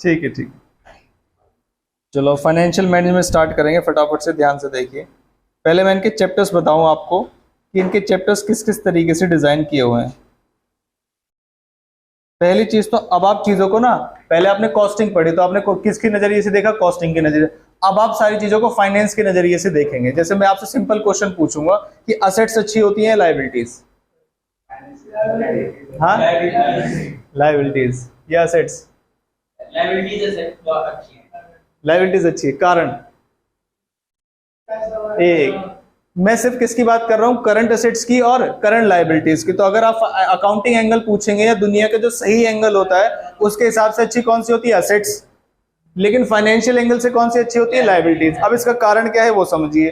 ठीक है, ठीक है। चलो फाइनेंशियल मैनेजमेंट स्टार्ट करेंगे, फटाफट से ध्यान से देखिए। पहले मैं इनके चैप्टर्स बताऊं आपको कि इनके चैप्टर्स किस किस तरीके से डिजाइन किए हुए हैं। पहली चीज तो अब आप चीजों को ना, पहले आपने कॉस्टिंग पढ़ी तो आपने किसके नजरिए से देखा, कॉस्टिंग के नजरिए। अब आप सारी चीजों को फाइनेंस के नजरिए से देखेंगे। जैसे मैं आपसे सिंपल क्वेश्चन पूछूंगा कि असेट्स अच्छी होती हैं लायबिलिटीज? हाँ, लायबिलिटीज या असेट्स? लायबिलिटीज अच्छी है, कारण एक, मैं सिर्फ किसकी बात कर रहा हूं, करंट एसेट्स की और करंट लायबिलिटीज की। तो अगर आप अकाउंटिंग एंगल पूछेंगे या दुनिया के जो सही एंगल होता है उसके हिसाब से अच्छी कौन सी होती है, एसेट्स। लेकिन फाइनेंशियल एंगल से कौन सी अच्छी होती है, लायबिलिटीज। अब इसका कारण क्या है वो समझिए।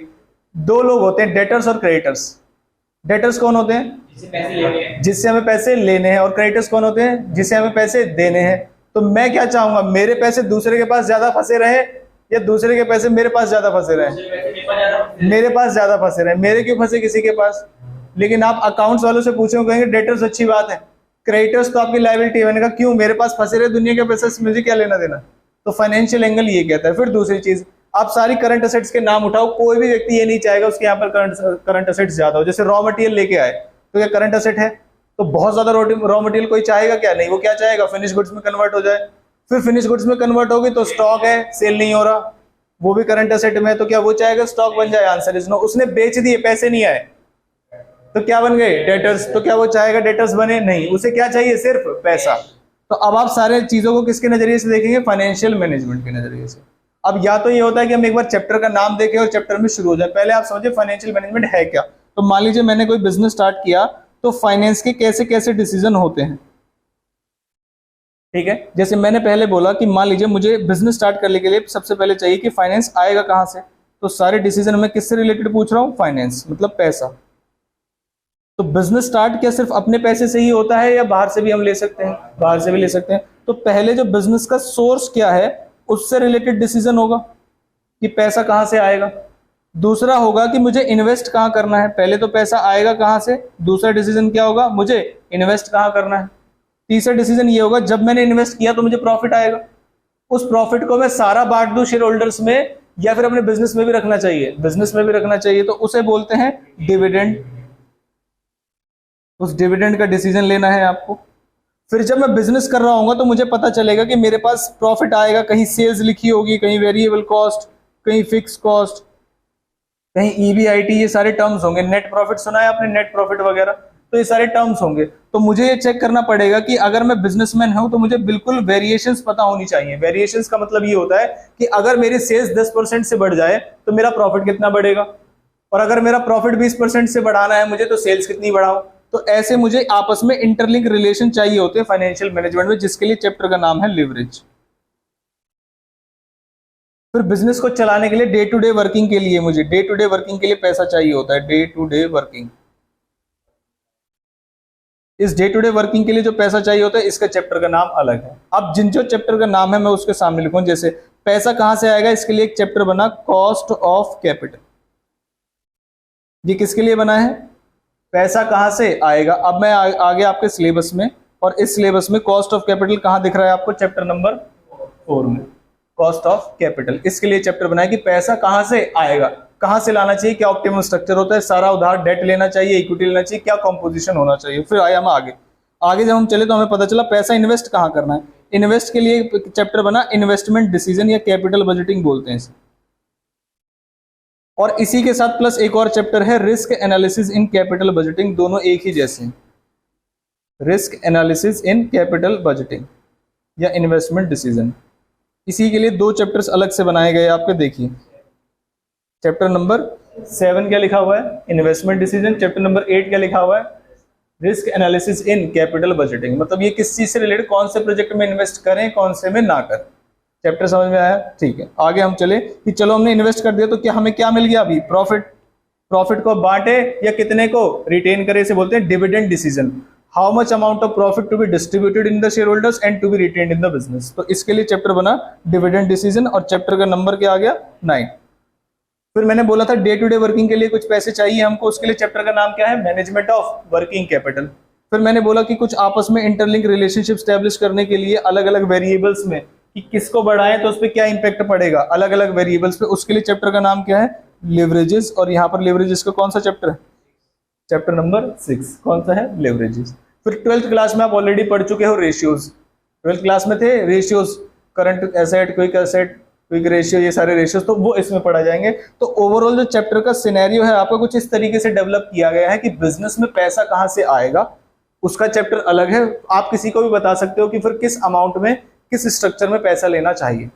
दो लोग होते हैं, डेटर्स और क्रेडिटर्स। डेटर्स कौन होते हैं, जिससे हमें पैसे लेने हैं, और क्रेडिटर्स कौन होते हैं, जिससे हमें पैसे देने हैं। तो मैं क्या चाहूंगा, मेरे पैसे दूसरे के पास ज्यादा फंसे रहे या दूसरे के पैसे मेरे पास ज्यादा फंसे रहे? मेरे पास ज्यादा फंसे रहे। मेरे क्यों फंसे किसी के पास? लेकिन आप अकाउंट्स वालों से पूछो, कहेंगे डेटर्स अच्छी बात है, क्रेडिटर्स तो आपकी लायबिलिटी है। मैंने कहा क्यों, मेरे पास फंसे रहे दुनिया के पैसे, मुझे क्या लेना देना। तो फाइनेंशियल एंगल ये कहता है। फिर दूसरी चीज, आप सारी करंट एसेट्स के नाम उठाओ, कोई भी व्यक्ति ये नहीं चाहेगा उसके यहाँ पर करंट एसेट्स ज्यादा हो। जैसे रॉ मटेरियल लेके आए तो क्या करंट एसेट है? तो बहुत ज्यादा रॉ मटेरियल कोई चाहेगा क्या? नहीं, वो क्या चाहेगा, फिनिश गुड्स में कन्वर्ट हो जाए। फिर फिनिश गुड्स में कन्वर्ट होगी तो स्टॉक है, सेल नहीं हो रहा, वो भी करंट एसेट में है, तो क्या वो चाहेगा स्टॉक बन जाए? Answer is no. उसने बेच दिए, पैसे नहीं आए, तो क्या बन गए, डेटर्स। तो क्या वो चाहेगा डेटर्स बने? नहीं, उसे क्या चाहिए, सिर्फ पैसा। तो अब आप सारे चीजों को किसके नजरिए से देखेंगे, फाइनेंशियल मैनेजमेंट के नजरिए से। अब या तो ये होता है कि हम एक बार चैप्टर का नाम देखें और चैप्टर में शुरू हो जाए। पहले आप समझिए फाइनेंशियल मैनेजमेंट है क्या। तो मान लीजिए मैंने कोई बिजनेस स्टार्ट किया, तो फाइनेंस के कैसे कैसे डिसीजन होते हैं, ठीक है। जैसे मैंने पहले बोला कि मान लीजिए मुझे बिजनेस स्टार्ट करने के लिए सबसे पहले चाहिए कि फाइनेंस आएगा कहां से। तो सारे डिसीजन मैं किससे रिलेटेड पूछ रहा हूं, फाइनेंस, मतलब पैसा। तो बिजनेस स्टार्ट क्या सिर्फ अपने पैसे से ही होता है या बाहर से भी हम ले सकते हैं? बाहर से भी ले सकते हैं। तो पहले जो बिजनेस का सोर्स क्या है उससे रिलेटेड डिसीजन होगा कि पैसा कहां से आएगा। दूसरा होगा कि मुझे इन्वेस्ट कहां करना है। पहले तो पैसा आएगा कहां से, दूसरा डिसीजन क्या होगा, मुझे इन्वेस्ट कहां करना है। तीसरा डिसीजन ये होगा जब मैंने इन्वेस्ट किया तो मुझे प्रॉफिट आएगा, उस प्रॉफिट को मैं सारा बांट दूं शेयर होल्डर्स में या फिर अपने बिजनेस में भी रखना चाहिए, बिजनेस में भी रखना चाहिए, तो उसे बोलते हैं डिविडेंड। उस डिविडेंड का डिसीजन लेना है आपको। फिर जब मैं बिजनेस कर रहा हूँ तो मुझे पता चलेगा कि मेरे पास प्रॉफिट आएगा, कहीं सेल्स लिखी होगी, कहीं वेरिएबल कॉस्ट, कहीं फिक्स कॉस्ट, कहीं ईबीआईटी, ये सारे टर्म्स होंगे। नेट प्रॉफिट सुना है आपने, नेट प्रॉफिट वगैरह, तो ये सारे टर्म्स होंगे। तो मुझे ये चेक करना पड़ेगा कि अगर मैं बिजनेसमैन हूं तो मुझे बिल्कुल वेरिएशंस पता होनी चाहिए। वेरिएशंस का मतलब ये होता है कि अगर मेरी सेल्स 10% से बढ़ जाए तो मेरा प्रॉफिट कितना बढ़ेगा, और अगर मेरा प्रॉफिट 20% से बढ़ाना है मुझे तो सेल्स कितनी बढ़ाऊं। तो ऐसे मुझे आपस में इंटरलिंक रिलेशन चाहिए होते हैं फाइनेंशियल मैनेजमेंट में, जिसके लिए चैप्टर का नाम है लिवरेज। फिर बिजनेस को चलाने के लिए डे टू डे वर्किंग के लिए, मुझे डे टू डे वर्किंग के लिए पैसा चाहिए होता है, डे टू डे वर्किंग। इस डे टू डे वर्किंग के लिए जो पैसा चाहिए होता है इसका चैप्टर का नाम अलग है। अब जिन जो चैप्टर का नाम है मैं उसके सामने लिखूं। जैसे पैसा कहां से आएगा, इसके लिए एक चैप्टर बना कॉस्ट ऑफ कैपिटल। ये किसके लिए बना है, पैसा कहां से आएगा। अब मैं आगे आपके सिलेबस में, और इस सिलेबस में कॉस्ट ऑफ कैपिटल कहां दिख रहा है आपको, चैप्टर नंबर 4 में कॉस्ट ऑफ कैपिटल। इसके लिए चैप्टर बनाया कि पैसा कहां से आएगा, कहां से लाना चाहिए, क्या ऑप्टिमम स्ट्रक्चर होता है, सारा उधार डेट लेना चाहिए, इक्विटी लेना चाहिए, क्या कॉम्पोजिशन होना चाहिए। फिर आया हम आगे जब हम चले तो हमें पता चला पैसा इन्वेस्ट कहां करना है। इन्वेस्ट के लिए चैप्टर बना इन्वेस्टमेंट डिसीजन या कैपिटल बजटिंग बोलते हैं इसे। और इसी के साथ प्लस एक और चैप्टर है risk analysis in capital budgeting, दोनों एक ही जैसे हैं। Risk analysis in capital budgeting या इन्वेस्टमेंट डिसीजन, इसी के लिए 2 चैप्टर्स अलग से बनाए गए आपके। देखिए चैप्टर नंबर 7 क्या लिखा हुआ है, इन्वेस्टमेंट डिसीजन। चैप्टर नंबर 8 क्या लिखा हुआ है, risk analysis in capital budgeting. मतलब ये किस चीज से रिलेटेड, कौन से प्रोजेक्ट में इन्वेस्ट करें, कौन से में ना करें। चैप्टर समझ में आया, ठीक है। आगे हम चले कि चलो हमने इन्वेस्ट कर दिया तो क्या हमें क्या मिल गया अभी, प्रॉफिट। प्रॉफिट को बांटे या कितने को रिटेन करे, इसे बोलते हैं dividend decision. How much amount of profit to be distributed in the share holders and to be retained in the business. तो इसके लिए चैप्टर बना डिविडेंड डिसीजन, और चैप्टर का नंबर क्या आ गया, 9। फिर मैंने बोला था डे टू डे वर्किंग के लिए कुछ पैसे चाहिए हमको, उसके लिए चैप्टर का नाम क्या है, मैनेजमेंट ऑफ वर्किंग कैपिटल। फिर मैंने बोला कि कुछ आपस में इंटरलिंक रिलेशनशिप स्टैब्लिश करने के लिए अलग अलग वेरिएबल्स में कि किसको बढ़ाएं तो उस पर क्या इंपैक्ट पड़ेगा अलग अलग वेरिएबल्स पे, उसके लिए चैप्टर का नाम क्या है, लिवरेजेस। और यहाँ पर लिवरेजेस का कौन सा चैप्टर है, चैप्टर नंबर 6, कौन सा है, लिवरेजेस। फिर 12th क्लास में आप ऑलरेडी पढ़ चुके हो रेशियोज, 12th क्लास में थे ratios, current asset, quick ratio, ये सारे रेशियोज तो वो इसमें पढ़ा जाएंगे। तो ओवरऑल जो चैप्टर का सिनेरियो है आपका कुछ इस तरीके से डेवलप किया गया है कि बिजनेस में पैसा कहाँ से आएगा उसका चैप्टर अलग है। आप किसी को भी बता सकते हो कि फिर किस अमाउंट में किस स्ट्रक्चर में पैसा लेना चाहिए।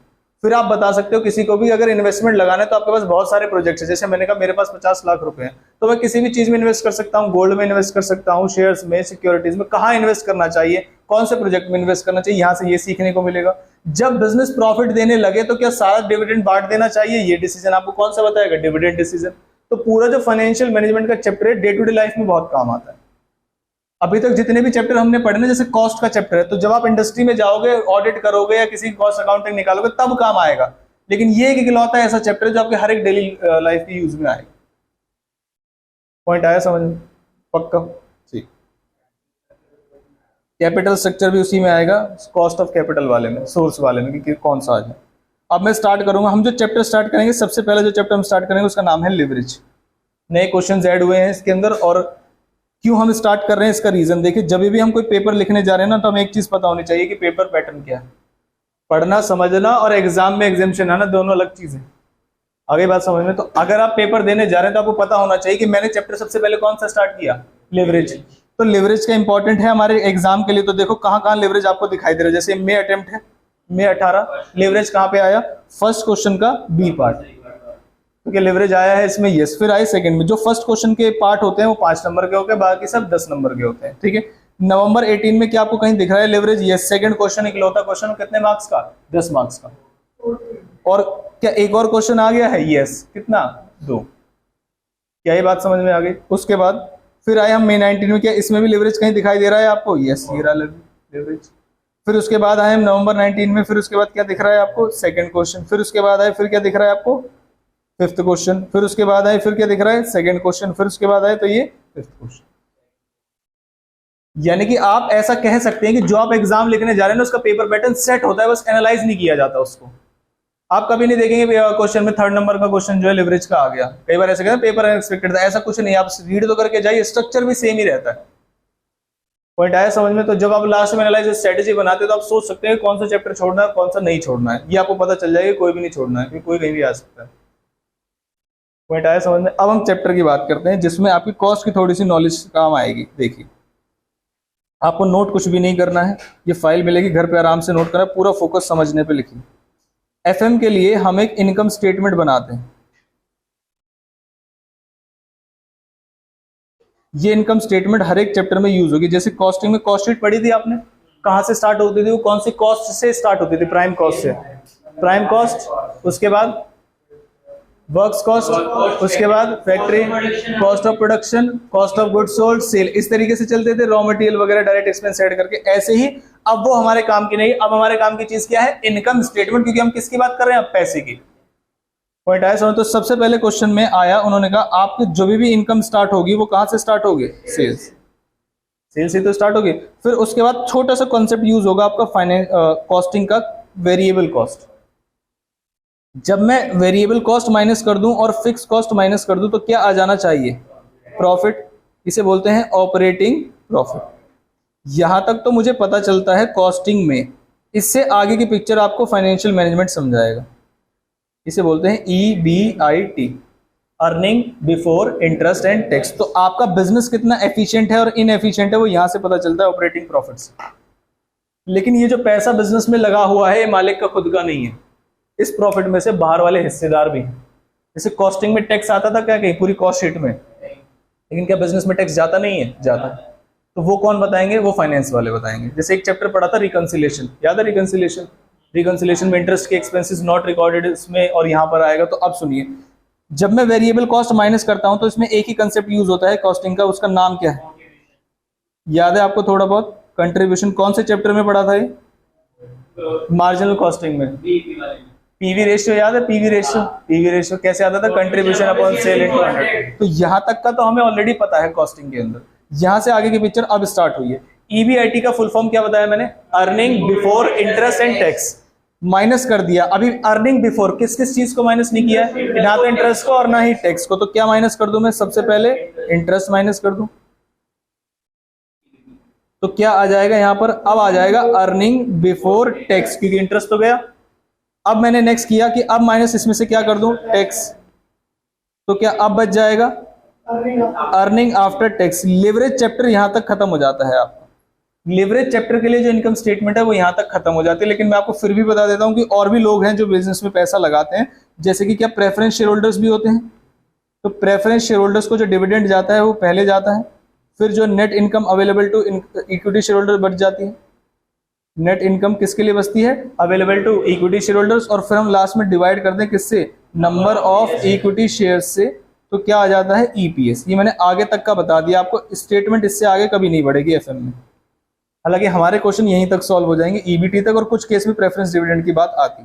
फिर आप बता सकते हो किसी को भी अगर इन्वेस्टमेंट लगाना है तो आपके पास बहुत सारे प्रोजेक्ट्स हैं, जैसे मैंने कहा मेरे पास 50 लाख रुपए हैं तो मैं किसी भी चीज में इन्वेस्ट कर सकता हूँ, गोल्ड में इन्वेस्ट कर सकता हूँ, शेयर्स में, सिक्योरिटीज में, कहाँ इन्वेस्ट करना चाहिए, कौन से प्रोजेक्ट में इन्वेस्ट करना चाहिए, यहाँ से ये सीखने को मिलेगा। जब बिजनेस प्रॉफिट देने लगे तो क्या सारा डिविडेंड बांट देना चाहिए, ये डिसीजन आपको कौन सा बताएगा, डिविडेंड डिसीजन। तो पूरा जो फाइनेंशियल मैनेजमेंट का चैप्टर है डे टू डे लाइफ में बहुत काम आता है। अभी तक जितने भी चैप्टर हमने पढ़े ना, जैसे कॉस्ट का चैप्टर है, तो जब आप इंडस्ट्री में जाओगे, ऑडिट करोगे या किसी कॉस्ट अकाउंटिंग निकालोगे तब काम आएगा। लेकिन ये एक इकलौता ऐसा चैप्टर है जो आपके हर एक डेली लाइफ की यूज में आएगा। पॉइंट आया समझ में, पक्का? ठीक। कैपिटल स्ट्रक्चर भी उसी में आएगा, कॉस्ट ऑफ कैपिटल वाले में, सोर्स वाले में कि कौन सा है। अब मैं स्टार्ट करूंगा। हम जो चैप्टर स्टार्ट करेंगे, सबसे पहले जो चैप्टर हम स्टार्ट करेंगे उसका नाम है लिवरेज। नए क्वेश्चन ऐड हुए हैं इसके अंदर, और क्यों हम स्टार्ट कर रहे हैं इसका रीजन देखिए। जब भी हम कोई पेपर लिखने जा रहे हैं ना, तो हमें एक चीज पता होनी चाहिए कि पेपर पैटर्न क्या है। पढ़ना समझना और एग्जाम में एग्जामिशन आना दोनों अलग चीज है। आगे बात समझ में। तो अगर आप पेपर देने जा रहे हैं तो आपको पता होना चाहिए कि मैंने चैप्टर सबसे पहले कौन सा स्टार्ट किया, लिवरेज। तो लिवरेज का इंपॉर्टेंट है हमारे एग्जाम के लिए। तो देखो कहाँ कहाँ लिवरेज आपको दिखाई दे रहा है। जैसे मे अटेम्प्ट है, मे 18, लिवरेज कहाँ पे आया, फर्स्ट क्वेश्चन का बी पार्ट, क्योंकि लिवरेज आया है इसमें, यस। फिर आए सेकंड में। जो फर्स्ट क्वेश्चन के पार्ट होते हैं वो 5 नंबर के होते हैं, बाकी सब 10 नंबर के होते हैं, ठीक है। नवंबर 18 में क्या आपको कहीं दिख रहा है लिवरेज, यस। सेकंड क्वेश्चन इकलौता क्वेश्चन, कितने मार्क्स का, 10 मार्क्स का। और क्या एक और क्वेश्चन आ गया है, यस, कितना, 2। क्या ये बात समझ में आ गई? उसके बाद फिर आए हम मे 19 में, क्या इसमें भी लिवरेज कहीं दिखाई दे रहा है आपको, यस, ये रहा लिवरेज। फिर उसके बाद आए हम नवंबर 19 में, फिर उसके बाद क्या दिख रहा है आपको, सेकंड क्वेश्चन। फिर उसके बाद आए, फिर क्या दिख रहा है आपको, 5th क्वेश्चन। फिर उसके बाद आए, फिर क्या दिख रहा है, सेकंड क्वेश्चन। फिर उसके बाद आए तो ये 5th क्वेश्चन। यानी कि आप ऐसा कह सकते हैं कि जो आप एग्जाम लिखने जा रहे हैं ना, उसका पेपर पैटर्न सेट होता है, बस एनालाइज नहीं किया जाता उसको। आप कभी नहीं देखेंगे क्वेश्चन में 3rd नंबर का क्वेश्चन जो है लिवरेज का आ गया। कई बार ऐसे कहते हैं पेपर अनएक्सपेक्टेड था, ऐसा कुछ नहीं। आप रीड तो करके जाइए, स्ट्रक्चर भी सेम ही रहता है। पॉइंट आया समझ में? तो जब आप लास्ट में एनालाइज स्ट्रेटेजी बनाते हो तो आप सोच सकते हैं कौन सा चैप्टर छोड़ना है, कौन सा नहीं छोड़ना है। ये आपको पता चल जाएगा, कोई भी नहीं छोड़ना है, क्योंकि कोई कहीं भी आ सकता है। पॉइंट आया समझ में? अब हम चैप्टर की बात करते हैं जिसमें आपकी कॉस्ट की थोड़ी सी नॉलेज काम आएगी। देखिए, आपको नोट कुछ भी नहीं करना है, ये फाइल मिलेगी घर पे, आराम से नोट करना है, पूरा फोकस समझने पे लिखिए। एफएम के लिए हम एक इनकम स्टेटमेंट बनाते हैं। ये इनकम स्टेटमेंट हर एक चैप्टर में यूज होगी। जैसे कॉस्टिंग में कॉस्ट शीट पढ़ी थी आपने, कहां से स्टार्ट होती थी, वो कौन सी कॉस्ट से स्टार्ट होती थी, प्राइम कॉस्ट से। प्राइम कॉस्ट, उसके बाद वर्क्स कॉस्ट, उसके बाद factory cost of production, cost of goods sold, sale, इस तरीके से चलते थे, रॉ मटेरियल वगैरह डायरेक्ट एक्सपेंस ऐड करके। ऐसे ही अब वो हमारे काम की नहीं, अब हमारे काम की चीज क्या है, इनकम स्टेटमेंट, क्योंकि हम किसकी बात कर रहे हैं, अब पैसे की। पॉइंट आया समझ? तो सबसे पहले क्वेश्चन में आया, उन्होंने कहा आपकी जो भी इनकम स्टार्ट होगी वो कहां से स्टार्ट होगी, सेल्स। सेल्स से तो स्टार्ट होगी। फिर उसके बाद छोटा सा कॉन्सेप्ट यूज होगा आपका फाइनेंस कॉस्टिंग का, वेरिएबल कॉस्ट। जब मैं वेरिएबल कॉस्ट माइनस कर दूं और फिक्स कॉस्ट माइनस कर दूं तो क्या आ जाना चाहिए, प्रॉफिट। इसे बोलते हैं ऑपरेटिंग प्रॉफिट। यहां तक तो मुझे पता चलता है कॉस्टिंग में। इससे आगे की पिक्चर आपको फाइनेंशियल मैनेजमेंट समझाएगा। इसे बोलते हैं EBIT, earning before interest and tax. तो आपका बिजनेस कितना एफिशिएंट है और इनएफिशिएंट है वो यहां से पता चलता है, ऑपरेटिंग प्रॉफिट से। लेकिन ये जो पैसा बिजनेस में लगा हुआ है ये मालिक का खुद का नहीं है, इस प्रॉफिट में से बाहर वाले हिस्सेदार भी हैं। जैसे कॉस्टिंग में टैक्स आता था क्या कहीं पूरी कॉस्ट शीट में, लेकिन क्या बिजनेस में टैक्स जाता नहीं है, जाता है। तो वो कौन बताएंगे, वो फाइनेंस वाले बताएंगे। जैसे एक चैप्टर पढ़ा था रिकंसिलेशन, याद है रिकंसिलेशन। रिकंसिलेशन में इंटरेस्ट के एक्सपेंसेस नॉट रिकॉर्डेड इसमें, और यहाँ पर आएगा। तो अब सुनिए, जब मैं वेरिएबल कॉस्ट माइनस करता हूं तो इसमें एक ही कंसेप्ट यूज होता है कॉस्टिंग का, उसका नाम क्या है, याद है आपको थोड़ा बहुत, कंट्रीब्यूशन। कौन से चैप्टर में पढ़ा था ये, मार्जिनल कॉस्टिंग में। पीवी रेशियो याद है, पीवी रेशियो। पीवी रेशियो कैसे आता था, कंट्रीब्यूशन अपॉन सेल इनटू 100। तो यहां तक का तो हमें ऑलरेडी पता है कॉस्टिंग के अंदर। यहां से आगे की पिक्चर अब स्टार्ट हुई है। ईबीआईटी का फुल फॉर्म क्या बताया मैंने? Earning before interest and tax. Minus कर दिया, अभी अर्निंग बिफोर किस किस चीज को माइनस नहीं किया है? ना तो इंटरेस्ट को और ना ही टैक्स को। तो क्या माइनस कर दूं मैं? सबसे पहले इंटरेस्ट माइनस कर दूं, तो क्या आ जाएगा यहां पर? अब आ जाएगा अर्निंग बिफोर टैक्स, क्योंकि इंटरेस्ट तो गया। अब मैंने नेक्स्ट किया कि अब माइनस इसमें से क्या कर दूं? टैक्स। तो क्या अब बच जाएगा? Earning after tax. Leverage chapter यहां तक खत्म हो जाता है आपका। लिवरेज चैप्टर के लिए जो इनकम स्टेटमेंट है वो यहां तक खत्म हो जाती है। लेकिन मैं आपको फिर भी बता देता हूं कि और भी लोग हैं जो बिजनेस में पैसा लगाते हैं, जैसे कि क्या प्रेफरेंस शेयर होल्डर्स भी होते हैं। तो प्रेफरेंस शेयर होल्डर्स को जो डिविडेंड जाता है वो पहले जाता है, फिर जो net income available to equity share holder बच जाती है। नेट इनकम किसके लिए बचती है? Available to equity share holders. और फिर हम लास्ट में डिवाइड कर दें किससे? नंबर ऑफ इक्विटी शेयर्स से। तो क्या आ जाता है? ईपीएस। ये मैंने आगे तक का बता दिया आपको, स्टेटमेंट इससे आगे कभी नहीं बढ़ेगी एफएम में। हालांकि हमारे क्वेश्चन यहीं तक सॉल्व हो जाएंगे, ईबीटी तक, और कुछ केस में प्रेफरेंस डिविडेंड की बात आती।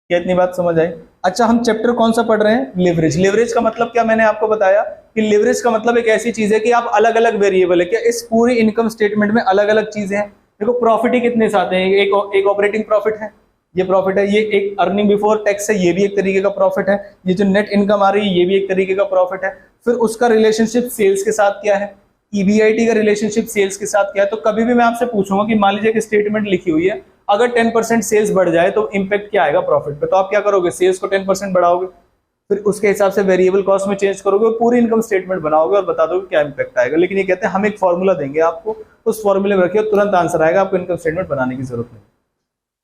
क्या इतनी बात समझ आई? अच्छा, हम चैप्टर कौन सा पढ़ रहे हैं? लिवरेज। लिवरेज का मतलब क्या मैंने आपको बताया कि लिवरेज का मतलब एक ऐसी चीज है कि आप अलग अलग वेरिएबल है क्या इस पूरी इनकम स्टेटमेंट में अलग अलग चीजें हैं। देखो प्रॉफिट ही कितने साथ हैं? एक ऑपरेटिंग प्रॉफिट है, ये प्रॉफिट है। ये एक अर्निंग बिफोर टैक्स है, ये भी एक तरीके का प्रॉफिट है। ये जो नेट इनकम आ रही है ये भी एक तरीके का प्रॉफिट है। फिर उसका रिलेशनशिप सेल्स के साथ क्या है? ईबीआईटी का रिलेशनशिप सेल्स के साथ क्या है? तो कभी भी मैं आपसे पूछूंगा कि मान लीजिए कि स्टेटमेंट लिखी हुई है, अगर 10% सेल्स बढ़ जाए तो इंपैक्ट क्या आएगा प्रॉफिट पे? तो आप क्या करोगे? सेल्स को 10% बढ़ाओगे, फिर उसके हिसाब से वेरिएबल कॉस्ट में चेंज करोगे और पूरी इनकम स्टेटमेंट बनाओगे और बता दोगे क्या इंपैक्ट आएगा। लेकिन ये कहते हैं हम एक फॉर्मूला देंगे आपको, उस फॉर्मूले में रखिए तुरंत आंसर आएगा, आपको इनकम स्टेटमेंट बनाने की जरूरत नहीं।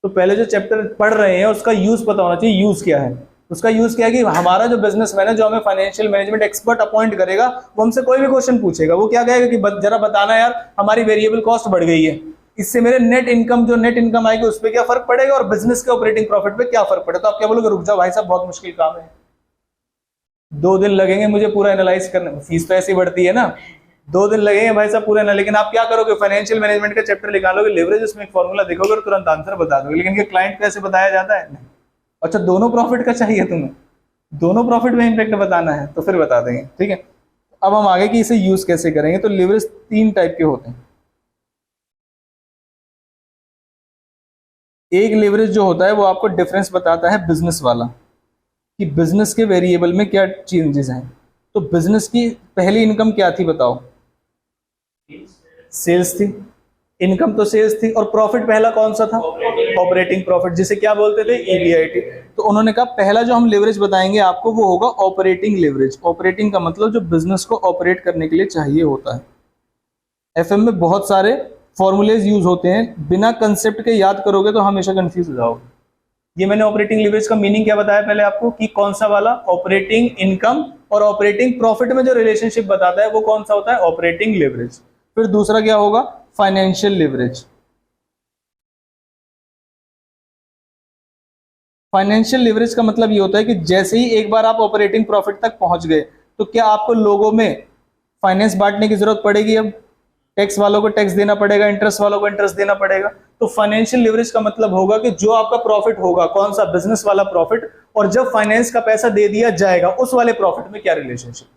तो पहले जो चैप्टर पढ़ रहे हैं उसका यूज पता होना चाहिए। यूज क्या है? उसका यूज क्या है कि हमारा जो बिजनेसमैन है, जो हमें फाइनेंशियल मैनेजमेंट एक्सपर्ट अपॉइंट करेगा, वो हमसे कोई भी क्वेश्चन पूछेगा, वो क्या कहेगा कि जरा बताना यार हमारी वेरिएबल कॉस्ट बढ़ गई है, इससे मेरे नेट इनकम जो नेट इनकम आएगी उस पर क्या फर्क पड़ेगा और बिजनेस के ऑपरेटिंग प्रॉफिट पे क्या फर्क पड़ेगा। तो आप क्या बोलोगे? रुक जाओ भाई साहब, बहुत मुश्किल काम है, 2 दिन लगेंगे मुझे पूरा एनालाइज करने में। फीस तो ऐसी बढ़ती है ना, 2 दिन लगेंगे भाई साहब पूरा ना। लेकिन आप क्या करोगे? फाइनेंशियल मैनेजमेंट का चैप्टर निकालोगे, लिवरेज, उसमें एक फॉर्मूला देखोगे और तुरंत आंसर बता दोगे। लेकिन ये क्लाइंट को ऐसे बताया जाता है? अच्छा, दोनों प्रॉफिट का चाहिए तुम्हें, दोनों प्रॉफिट में इंपैक्ट बताना है तो फिर बता देंगे, ठीक है। अब हम आगे कि इसे यूज कैसे करेंगे। तो लिवरेज 3 टाइप के होते हैं। एक लिवरेज जो होता है वो आपको डिफरेंस बताता है बिजनेस वाला, कि बिजनेस के वेरिएबल में क्या चेंजेस हैं। तो बिजनेस की पहली इनकम क्या थी बताओ? सेल्स थी। इनकम तो सेल्स थी। और प्रॉफिट पहला कौन सा था? ऑपरेटिंग प्रॉफिट, जिसे क्या बोलते थे? ईबीआईटी। तो उन्होंने कहा पहला जो हम लिवरेज बताएंगे आपको वो होगा ऑपरेटिंग लिवरेज। ऑपरेटिंग का मतलब जो बिजनेस को ऑपरेट करने के लिए चाहिए होता है। एफएम में बहुत सारे फॉर्मूलेज यूज होते हैं, बिना कंसेप्ट के याद करोगे तो हमेशा कंफ्यूज हो जाओगे। ये मैंने ऑपरेटिंग लिवरेज का मीनिंग क्या बताया पहले आपको, कि कौन सा वाला? ऑपरेटिंग इनकम और ऑपरेटिंग प्रॉफिट में जो रिलेशनशिप बताता है वो कौन सा होता है? Operating leverage. फिर दूसरा क्या होगा? Financial leverage. फाइनेंशियल लिवरेज का मतलब ये होता है कि जैसे ही एक बार आप ऑपरेटिंग प्रॉफिट तक पहुंच गए तो क्या आपको लोगों में फाइनेंस बांटने की जरूरत पड़ेगी? अब टैक्स वालों को टैक्स देना पड़ेगा, इंटरेस्ट वालों को इंटरेस्ट देना पड़ेगा। तो फाइनेंशियल लिवरेज का मतलब होगा कि जो आपका प्रॉफिट होगा, कौन सा? बिजनेस वाला प्रॉफिट, और जब फाइनेंस का पैसा दे दिया जाएगा उस वाले प्रॉफिट में क्या रिलेशनशिप।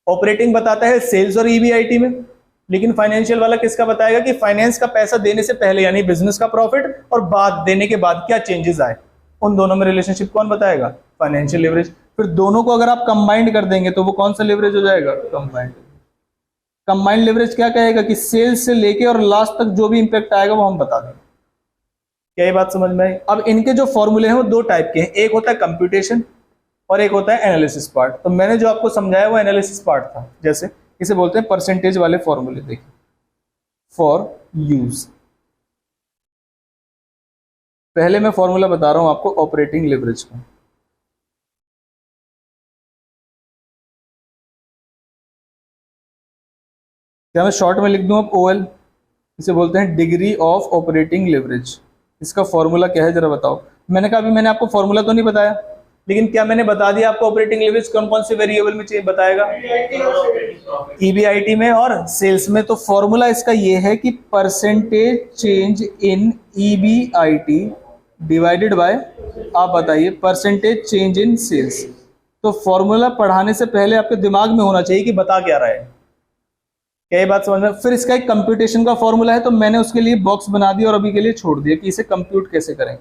ऑपरेटिंग बताता है सेल्स और ईबीआईटी में, लेकिन फाइनेंशियल वाला किसका बताएगा? कि फाइनेंस का पैसा देने से पहले यानी बिजनेस का प्रॉफिट, और बाद देने के बाद क्या चेंजेस आए, उन दोनों में रिलेशनशिप कौन बताएगा? Financial leverage. फिर दोनों को अगर आप कंबाइंड कर देंगे तो वो कौन सा लिवरेज हो जाएगा? कंबाइंड। कंबाइंड लिवरेज क्या कहेगा? कि सेल्स से लेके और लास्ट तक जो भी इंपैक्ट आएगा वो हम बता देंगे। क्या ये बात समझ में आई? अब इनके जो फॉर्मूले हैं वो 2 टाइप के हैं, एक होता है कंप्यूटेशन और एक होता है एनालिसिस पार्ट। तो मैंने जो आपको समझाया वो एनालिसिस पार्ट था। जैसे इसे बोलते हैं परसेंटेज वाले फॉर्मूले। देखिए, फॉर यूज, पहले मैं फॉर्मूला बता रहा हूं आपको ऑपरेटिंग लिवरेज का। क्या मैं शॉर्ट में लिख दूं अब? OL, इसे बोलते हैं डिग्री ऑफ ऑपरेटिंग लिवरेज। इसका फॉर्मूला क्या है जरा बताओ। मैंने कहा अभी मैंने आपको फॉर्मूला तो नहीं बताया, लेकिन क्या मैंने बता दिया आपको ऑपरेटिंग लिवरेज कौन कौन से वेरिएबल में बताएगा? ईबीआईटी में और सेल्स में। तो फॉर्मूला इसका ये है कि percentage change in EBIT divided by, आप बताइए, परसेंटेज चेंज इन सेल्स। तो फॉर्मूला पढ़ाने से पहले आपके दिमाग में होना चाहिए कि बता क्या रहा है। क्या ये बात समझ में? फिर इसका एक कंप्यूटेशन का फॉर्मूला है, तो मैंने उसके लिए बॉक्स बना दिया और अभी के लिए छोड़ दिया कि इसे कंप्यूट कैसे करेंगे।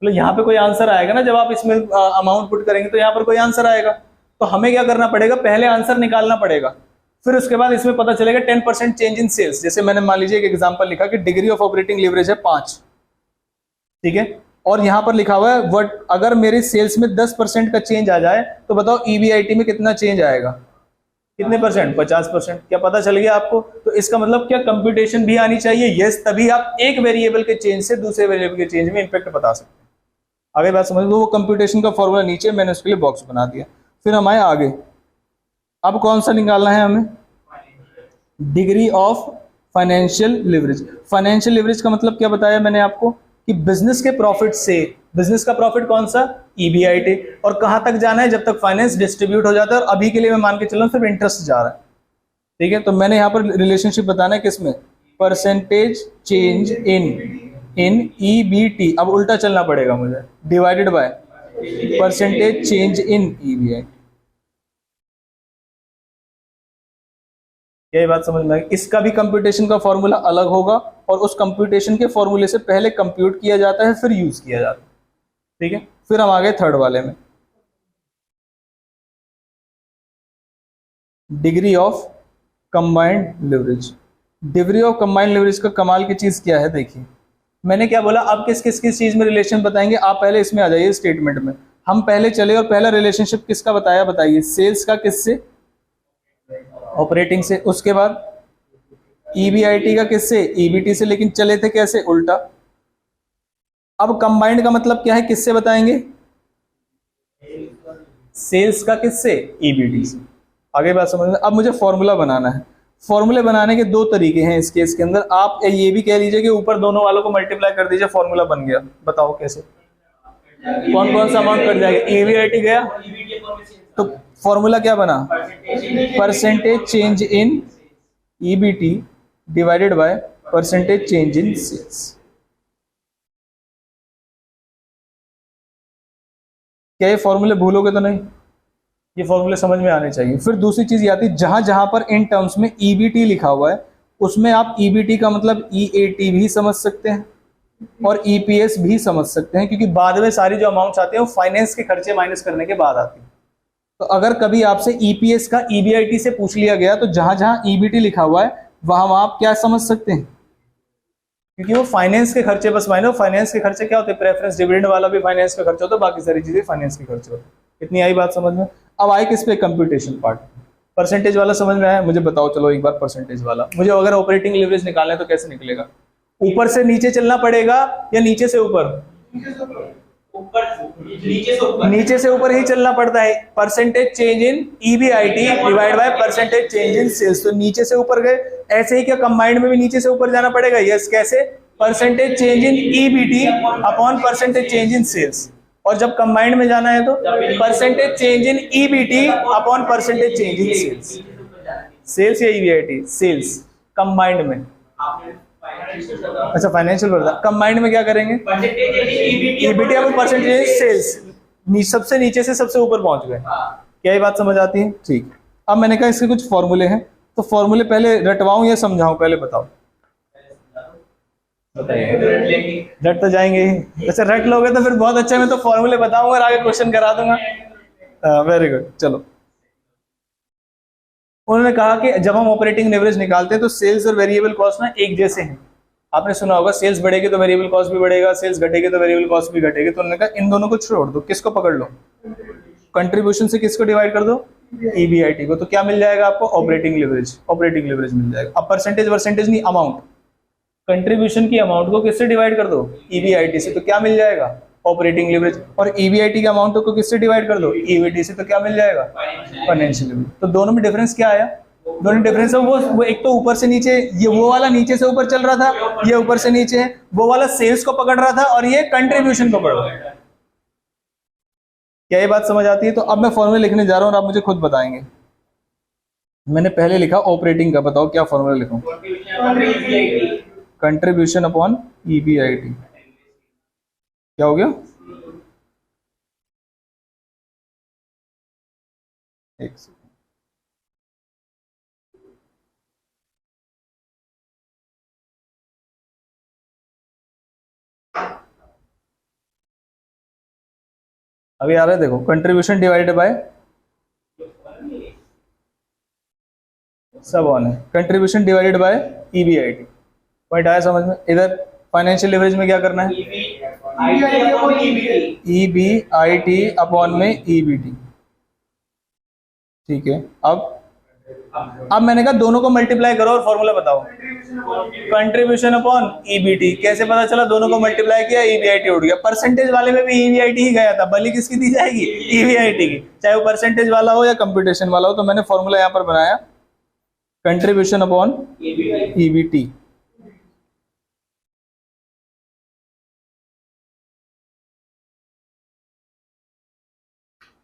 मतलब यहाँ पे कोई आंसर आएगा ना, जब आप इसमें अमाउंट पुट करेंगे तो यहाँ पर कोई आंसर आएगा, तो हमें क्या करना पड़ेगा, पहले आंसर निकालना पड़ेगा, फिर उसके बाद इसमें पता चलेगा 10% चेंज इन सेल्स। जैसे मैंने मान लीजिए एक एग्जांपल लिखा कि डिग्री ऑफ ऑपरेटिंग लीवरेज है 5, ठीक है, और यहां पर लिखा हुआ है वट अगर मेरे सेल्स में 10% का चेंज आ जाए तो बताओ ईबीआईटी में कितना चेंज आएगा, कितने परसेंट, 50%। क्या पता चल गया आपको? तो इसका मतलब क्या कंप्यूटेशन भी आनी चाहिए, यस, तभी आप एक वेरिएबल के चेंज से दूसरे वेरिएबल के चेंज में इंपैक्ट बता सकते हैं। आगे बात समझ लो, वो कंप्यूटेशन का फॉर्मूला नीचे मैंने उसके लिए बॉक्स बना दिया। फिर हम आए आगे, अब कौन सा निकालना है हमें, degree of financial leverage. Financial leverage का मतलब क्या बताया मैंने आपको कि बिजनेस के प्रॉफिट से, बिजनेस का प्रॉफिट कौन सा, ईबीआईटी, और कहां तक जाना है, जब तक फाइनेंस डिस्ट्रीब्यूट हो जाता है, और अभी के लिए मैं मान के चल रहा हूं सिर्फ इंटरेस्ट जा रहा है, ठीक है। तो मैंने यहां पर रिलेशनशिप बताना है किसमें, परसेंटेज चेंज इन ईबीटी, अब उल्टा चलना पड़ेगा मुझे, divided by percentage change in EBIT. यही बात समझ में आई? इसका भी कंप्यूटेशन का फॉर्मूला अलग होगा, और उस कंप्यूटेशन के फॉर्मूले से पहले कंप्यूट किया जाता है फिर यूज किया जाता है, ठीक है। फिर हम आ गए थर्ड वाले में, degree of combined leverage. Degree of combined leverage का कमाल की चीज क्या है, देखिए मैंने क्या बोला, अब किस किस किस चीज में रिलेशन बताएंगे, आप पहले इसमें आ जाइए स्टेटमेंट में। हम पहले चले और पहला रिलेशनशिप किसका बताया, बताइए, सेल्स का किससे, ऑपरेटिंग से। उसके बाद ईबीआईटी का किससे, ईबीटी से, लेकिन चले थे कैसे, उल्टा। अब कंबाइंड का मतलब क्या है, किससे बताएंगे, सेल्स का किससे, ईबीटी से। आगे बात समझ में? अब मुझे फॉर्मूला बनाना है। फॉर्मूले बनाने के दो तरीके हैं इस केस के अंदर। आप ये भी कह लीजिए कि ऊपर दोनों वालों को मल्टीप्लाई कर दीजिए, फॉर्मूला बन गया। बताओ कैसे, कौन कौन सा अमाउंट कट जाएगा, ईबीआईटी गया तो फॉर्मूला क्या बना, percentage change in EBT divided by percentage change in sales. क्या ये फॉर्मूले भूलोगे तो नहीं, ये फॉर्मूले समझ में आने चाहिए। फिर दूसरी चीज ये आती है, जहां जहां पर इन टर्म्स में ईबीटी लिखा हुआ है उसमें आप ईबीटी का मतलब ईएटी भी समझ सकते हैं और ईपीएस भी समझ सकते हैं, क्योंकि बाद में सारी जो अमाउंट्स आती है वो फाइनेंस के खर्चे माइनस करने के बाद आती है। तो अगर कभी आपसे ईपीएस का ईबीआईटी से पूछ लिया गया तो जहां जहां ईबीटी लिखा हुआ है वहां वहां आप क्या समझ सकते हैं, क्योंकि वो फाइनेंस के खर्चे बस माइनस। फाइनेंस के खर्चे क्या होते हैं, प्रेफरेंस डिविडेंड वाला भी फाइनेंस का खर्चा होता है, बाकी सारी चीजें फाइनेंस के खर्चे होते हैं। इतनी आई बात समझ में? अब आए किस पे, कंप्यूटेशन पार्ट। परसेंटेज वाला समझ में आया, मुझे बताओ चलो एक बार परसेंटेज वाला। मुझे अगर ऑपरेटिंग लीवरेज निकालना है तो कैसे निकलेगा, ऊपर से नीचे चलना पड़ेगा या नीचे से ऊपर, नीचे से ऊपर ही चलना पड़ता है। Percentage change in EBIT divide by percentage change in sales, तो नीचे से ऊपर गए। ऐसे ही क्या कंबाइंड में भी नीचे से ऊपर जाना पड़ेगा, यस, कैसे, percentage change in EBT upon percentage change in sales. और जब कंबाइंड में जाना है तो percentage change in EBT upon percentage change in sales. Sales या ईबीआईटी, सेल्स कंबाइंड में, अच्छा फाइनेंशियल बता, कंबाइंड में क्या करेंगे, ईबीटी अपॉन परसेंटेज सेल्स, सबसे नीचे से सबसे ऊपर पहुंच गए। क्या ये बात समझ आती है? ठीक। अब मैंने कहा इसके कुछ फॉर्मूले हैं, तो फॉर्मूले पहले रटवाऊं या समझाऊं, पहले बताओ, रट तो जाएंगे ही। अच्छा रट लोगे तो फिर बहुत अच्छा, मैं तो फॉर्मूले बताऊंगा और आगे क्वेश्चन करा दूंगा। वेरी गुड, चलो। उन्होंने कहा कि जब हम ऑपरेटिंग लेवरेज निकालते हैं तो सेल्स और वेरिएबल कॉस्ट ना एक जैसे हैं। आपने सुना होगा सेल्स बढ़ेगी तो वेरिएबल कॉस्ट भी बढ़ेगा, सेल्स घटेगी तो वेरिएबल कॉस्ट भी घटेगी। तो उन्होंने कहा इन दोनों को छोड़ दो, किसको पकड़ लो, कंट्रीब्यूशन से किसको डिवाइड कर दो, ईबीआईटी को। तो क्या मिल जाएगा आपको, ऑपरेटिंग लेवरेज, ऑपरेटिंग लेवरेज मिल जाएगा। अब परसेंटेज वर्सेंटेज नहीं, अमाउंट, कंट्रीब्यूशन की अमाउंट को किससे डिवाइड कर दो, ईबीआईटी से, तो क्या मिल जाएगा, ऑपरेटिंग लेवरेज। और ईबीआईटी के अमाउंट को किससे डिवाइड कर दो, ईबीटी से, तो क्या मिल जाएगा, फाइनेंशियल लेवरेज। तो दोनों में डिफरेंस क्या आया, दोनों डिफरेंस है वो एक तो ऊपर से नीचे, ये वो वाला नीचे से ऊपर चल रहा था, ये ऊपर से नीचे है, वो वाला सेल्स को पकड़ रहा था और ये कंट्रीब्यूशन को पकड़ रहा है। क्या ये बात समझ आती है? तो अब मैं फॉर्मूला लिखने जा रहा हूं और आप मुझे खुद बताएंगे। मैंने पहले लिखा ऑपरेटिंग का, बताओ क्या फॉर्मूला लिखूं, कंट्रीब्यूशन अपॉन ईबीआईटी। क्या हो गया, एक अभी आ रहा है, देखो कंट्रीब्यूशन डिवाइडेड बाय, सब ऑन है, contribution divided by EBIT. Point आया समझ में? इधर फाइनेंशियल लिवरेज में क्या करना है, ईबीआईटी अपॉन में ईबीटी। ठीक है, अब मैंने कहा दोनों को मल्टीप्लाई करो और फॉर्मूला बताओ। कंट्रीब्यूशन अपॉन ईबीटी, कैसे पता चला? दोनों को मल्टीप्लाई किया, ईबीआईटी उठ गया। परसेंटेज वाले में भी ईबीआईटी ही गया था, बली किसकी दी जाएगी? ईबीआईटी की, चाहे वो परसेंटेज वाला हो या कंप्यूटेशन वाला हो। तो मैंने फॉर्मूला यहां पर बनाया, कंट्रीब्यूशन अपॉन ईबीटी।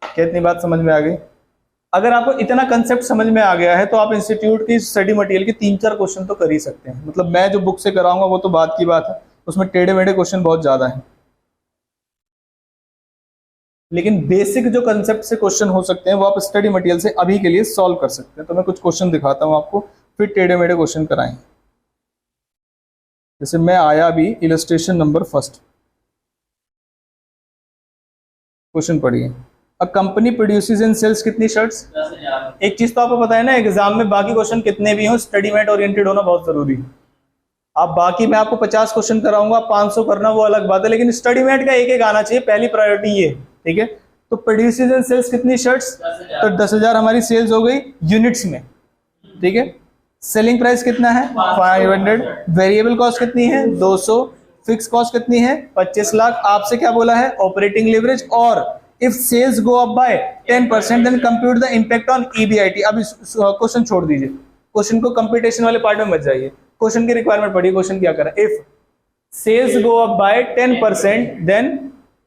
कितनी बात समझ में आ गई? अगर आपको इतना कंसेप्ट समझ में आ गया है तो आप इंस्टीट्यूट की स्टडी मटेरियल के 3-4 क्वेश्चन तो कर ही सकते हैं। मतलब मैं जो बुक से कराऊंगा वो तो बात की बात है, उसमें टेढ़े मेढ़े क्वेश्चन बहुत ज्यादा है, लेकिन बेसिक जो कंसेप्ट से क्वेश्चन हो सकते हैं वो आप स्टडी मटेरियल से अभी के लिए सॉल्व कर सकते हैं। तो मैं कुछ क्वेश्चन दिखाता हूं आपको, फिर टेढ़े मेढ़े क्वेश्चन कराएंगे। जैसे मैं आया अभी इलस्ट्रेशन नंबर फर्स्ट, क्वेश्चन पढ़िए। A company produces and sales कितनी शर्ट्स? 10,000। एक चीज तो आपको पता है ना, एग्जाम में बाकी क्वेश्चन कितने भी हो, स्टडी मेट ओरिएंटेड होना बहुत जरूरी है। आप बाकी मैं आपको 50 क्वेश्चन कराऊंगा, 500 करना वो अलग बात है, लेकिन स्टडी मेट का एक आना चाहिए, पहली प्रायोरिटी ये। ठीक है, तो प्रोड्यूसेस एंड सेल्स कितनी शर्ट्स? तो 10,000 हमारी सेल्स हो गई यूनिट्स में। ठीक है, सेलिंग प्राइस कितना है? 500। वेरिएबल कॉस्ट कितनी है? 200। फिक्स कॉस्ट कितनी है? 25 लाख। आपसे क्या बोला है? Operating leverage. और if sales go up by 10% then compute the impact on EBIT. अब क्वेश्चन छोड़ दीजिए, क्वेश्चन को कंप्यूटेशन वाले पार्ट में मत जाइए, क्वेश्चन की रिक्वायरमेंट पढ़िए। क्वेश्चन क्या कर रहा है? If sales go up by 10% then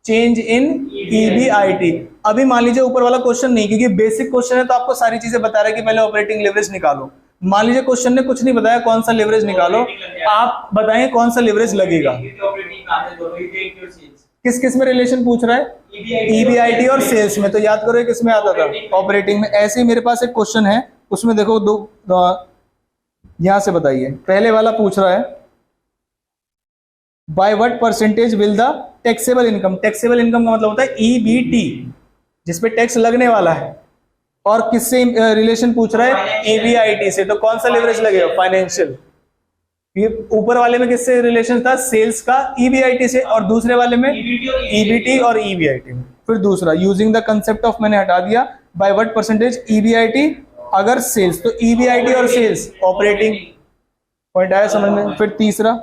change in EBIT. अभी मान लीजिए ऊपर वाला क्वेश्चन नहीं, क्योंकि बेसिक क्वेश्चन है तो आपको सारी चीजें बता रहा है कि पहले ऑपरेटिंग लिवरेज निकालो। मान लीजिए क्वेश्चन ने कुछ नहीं बताया कौन सा लिवरेज निकालो, आप बताएं कौन सा लिवरेज लगेगा। किस किस में रिलेशन पूछ रहा है? ईबीआईटी और सेल्स में। तो याद करो किस में आता था? ऑपरेटिंग में। ऐसे ही मेरे पास एक क्वेश्चन है, उसमें देखो दो, यहां से बताइए। पहले वाला पूछ रहा है bye what percentage will the taxable income. Taxable income का मतलब होता है ईबीटी, जिसपे टैक्स लगने वाला है। और किससे रिलेशन पूछ रहा है? ईबीआईटी से। तो कौन सा लिवरेज लगेगा? फाइनेंशियल। ये ऊपर वाले में किससे रिलेशन था? सेल्स का ईबीआईटी से, और दूसरे वाले में ईबीटी और ईबीआईटी में। फिर दूसरा यूजिंग द कंसेप्ट ऑफ, मैंने हटा दिया, बाय व्हाट परसेंटेज ईबीआईटी अगर सेल्स, तो ईबीआईटी और सेल्स ऑपरेटिंग। पॉइंट आया समझ में? फिर तीसरा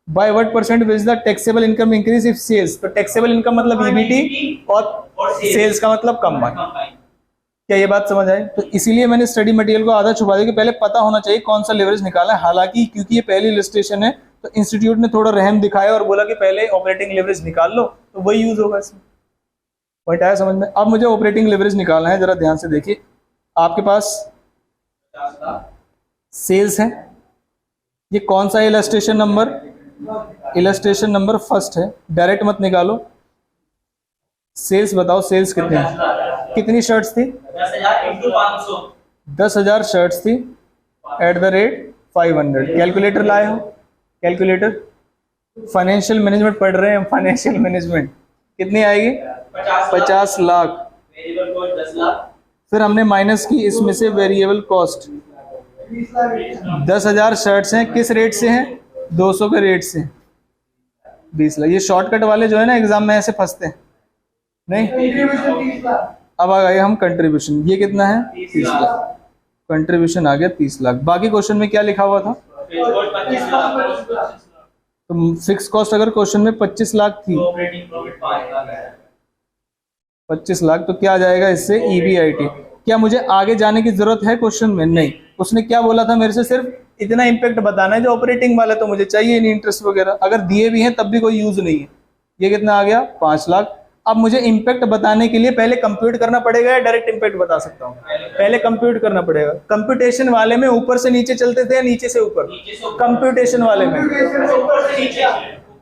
by what percent will the taxable income increase if sales. तो टैक्सेबल इनकम मतलब ईबीटी और सेल्स का मतलब कंबाइन। क्या ये बात समझ आई? तो इसीलिए मैंने स्टडी मटेरियल को आधा छुपा दिया कि पहले पता होना चाहिए कौन सा लिवरेज निकाला है। हालांकि क्योंकि ये पहली इलस्ट्रेशन है तो इंस्टीट्यूट ने थोड़ा रहम दिखाया और बोला कि पहले ऑपरेटिंग लिवरेज निकाल लो, तो वही यूज होगा इसमें। पॉइंट आया समझ में? अब मुझे ऑपरेटिंग लिवरेज निकालना है, जरा ध्यान से देखिए। आपके पास सेल्स है, ये कौन सा illustration number? Illustration number first है। डायरेक्ट मत निकालो, सेल्स बताओ, सेल्स कितनी है? कितनी शर्ट्स थी? 10,000 शर्ट्स थी एट द रेट 500। कैलकुलेटर लाए हो? कैलकुलेटर, फाइनेंशियल मैनेजमेंट पढ़ रहे हैं हम। फाइनेंशियल मैनेजमेंट कितनी आएगी? 50 लाख। फिर हमने माइनस की इसमें से वेरिएबल कॉस्ट। 10,000 शर्ट्स हैं, किस रेट से हैं? 200 के रेट से 20 लाख। ये शॉर्टकट वाले जो है ना एग्जाम में ऐसे फंसते हैं नहीं। अब आ गए हम कंट्रीब्यूशन। ये कितना है? 30 लाख। कंट्रीब्यूशन आ गया 30 लाख। बाकी क्वेश्चन में क्या लिखा हुआ था? तो फिक्स कॉस्ट अगर क्वेश्चन में 25 लाख थी, 25 लाख, तो क्या आ जाएगा इससे? ईबीआईटी। क्या मुझे आगे जाने की जरूरत है क्वेश्चन में? नहीं। उसने क्या बोला था मेरे से? सिर्फ इतना इंपैक्ट बताना है जो ऑपरेटिंग वाला, तो मुझे चाहिए नहीं इंटरेस्ट वगैरह। अगर दिए भी हैं तब भी कोई यूज नहीं है। ये कितना आ गया? 5 लाख। अब मुझे इंपैक्ट बताने के लिए पहले कंप्यूट करना पड़ेगा या डायरेक्ट इंपैक्ट बता सकता हूँ? पहले कंप्यूट करना पड़ेगा। कंप्यूटेशन वाले में ऊपर से नीचे चलते थे या नीचे से ऊपर? कंप्यूटेशन वाले में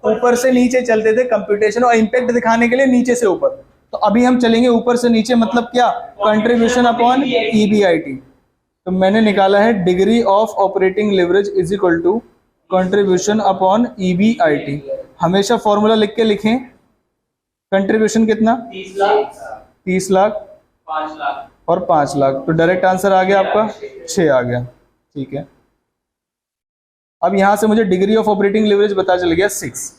ऊपर से नीचे चलते थे कंप्यूटेशन, और इंपैक्ट दिखाने के लिए नीचे से ऊपर। तो अभी हम चलेंगे ऊपर से नीचे, मतलब क्या? Contribution upon EBIT. तो मैंने निकाला है degree of operating leverage is equal to contribution upon EBIT. हमेशा फॉर्मूला लिख के लिखें, कंट्रीब्यूशन कितना? 30 लाख 5 लाख और 5 लाख। तो डायरेक्ट आंसर आ गया आपका 6 आ गया। ठीक है, अब यहां से मुझे डिग्री ऑफ ऑपरेटिंग लिवरेज पता चल गया 6।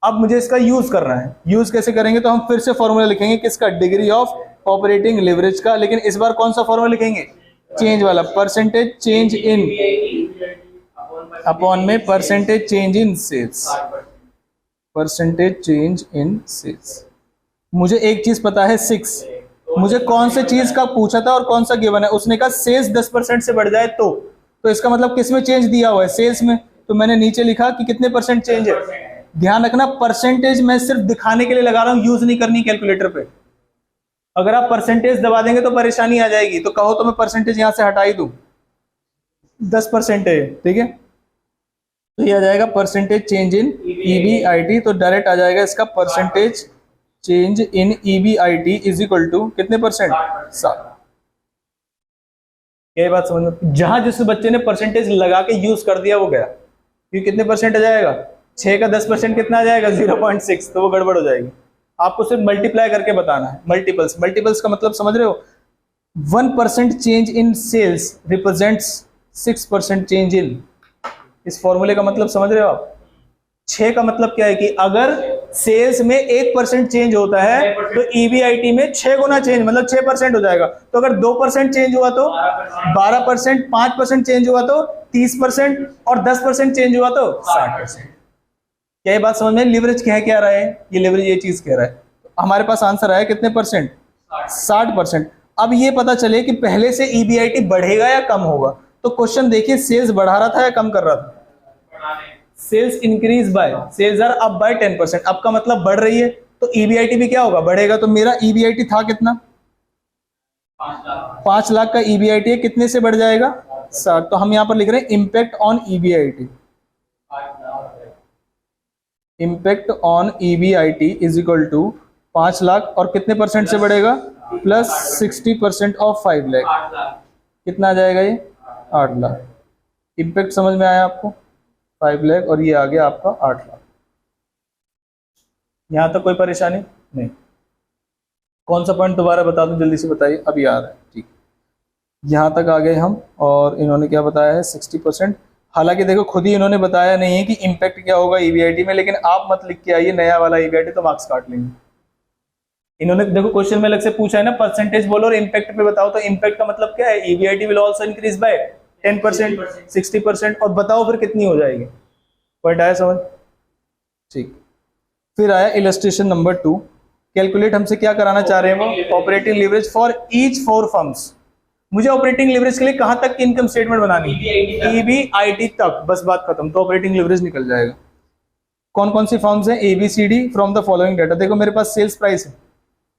अब मुझे इसका यूज करना है। यूज कैसे करेंगे? तो हम फिर से फॉर्मूला लिखेंगे किसका? डिग्री ऑफ ऑपरेटिंग लिवरेज का। लेकिन इस बार कौन सा फॉर्मूला लिखेंगे? चेंज वाला, परसेंटेज चेंज इन अपॉन में percentage change in sales, percentage change in sales. मुझे एक चीज पता है 6, मुझे कौन से चीज का पूछा था और कौन सा गिवन है? उसने कहा सेल्स 10% से बढ़ जाए तो इसका मतलब किस में चेंज दिया हुआ है? सेल्स में। तो मैंने नीचे लिखा कि कितने परसेंट चेंज है। ध्यान रखना, परसेंटेज मैं सिर्फ दिखाने के लिए लगा रहा हूं, यूज नहीं करनी कैलकुलेटर पे। अगर आप परसेंटेज दबा देंगे तो परेशानी आ जाएगी। तो कहो तो मैं परसेंटेज यहां से हटा ही दूं, 10% है, ठीक है। तो ये आ जाएगा परसेंटेज चेंज इन EBIT। तो डायरेक्ट आ जाएगा इसका percentage change in EBIT is equal to कितने परसेंट? 7। ये बात समझ में? जहां जिस बच्चे ने परसेंटेज लगा के यूज कर दिया वो गया। क्योंकि कितने परसेंट आ जाएगा? 6 का 10% कितना आ जाएगा? 0.6। तो वो गड़बड़ हो जाएगी। आपको सिर्फ मल्टीप्लाई करके बताना है। मल्टीपल्स, मल्टीपल्स का मतलब समझ रहे हो? 1% change in sales represents 6% change in. इस फॉर्मूले का मतलब समझ रहे हो आप? 6 का मतलब क्या है कि अगर सेल्स में 1% चेंज होता है तो EBIT में 6 गुना चेंज, मतलब 6% हो जाएगा। तो अगर 2% चेंज हुआ तो 12%, 5% चेंज हुआ तो 30% और 10% चेंज हुआ तो 60%। क्या ये बात समझ में? लिवरेज कह रहा है ये, लिवरेज ये चीज कह रहा है। तो हमारे पास आंसर आया कितने परसेंट? 60%। अब ये पता चले कि पहले से EBIT बढ़ेगा या कम होगा। तो क्वेश्चन देखिए, सेल्स बढ़ा रहा था या कम कर रहा था? Sales increase by, sales are up by 10%। अब का मतलब बढ़ रही है, तो EBIT भी क्या होगा? बढ़ेगा। तो मेरा EBIT था कितना? 5 लाख का EBIT है, कितने से बढ़ जाएगा? 60। तो हम यहां पर लिख रहे हैं impact on EBIT। Impact on EBIT is equal to 5 lakh और कितने परसेंट से बढ़ेगा? Plus 60% of 5 lakh. कितना आ जाएगा ये? 8 लाख। इम्पैक्ट समझ में आया आपको? 5 लाख और ये आ गया आपका 8 लाख। यहां तक कोई परेशानी नहीं? कौन सा पॉइंट दोबारा बता दूं, जल्दी से बताइए। अब याद है, ठीक। यहां तक आ गए हम। और इन्होंने क्या बताया है? 60%। हालांकि देखो, खुद ही इन्होंने बताया नहीं है कि इम्पैक्ट क्या होगा EBIT में, लेकिन आप मत लिख के आइए नया वाला EBIT, तो मार्क्स काट लेंगे। इन्होंने देखो क्वेश्चन में अलग से पूछा है ना, परसेंटेज बोलो और इम्पैक्ट पे बताओ। तो इम्पैक्ट का मतलब क्या है? EBIT will also increase by 10%, 60%। और बताओ फिर कितनी हो जाएगी। पॉइंट आया समझ? ठीक। फिर आया इलस्ट्रेशन नंबर 2। कैलकुलेट हमसे क्या कराना चाह रहे हैं वो? Operating leverage for each 4 firms. मुझे ऑपरेटिंग लिवरेज के लिए कहां तक की इनकम स्टेटमेंट बनानी है? EBIT तक, बस बात खत्म। तो ऑपरेटिंग लिवरेज निकल जाएगा। कौन कौन सी फर्म्स हैं? ABCD from the following data. देखो मेरे पास सेल्स प्राइस है,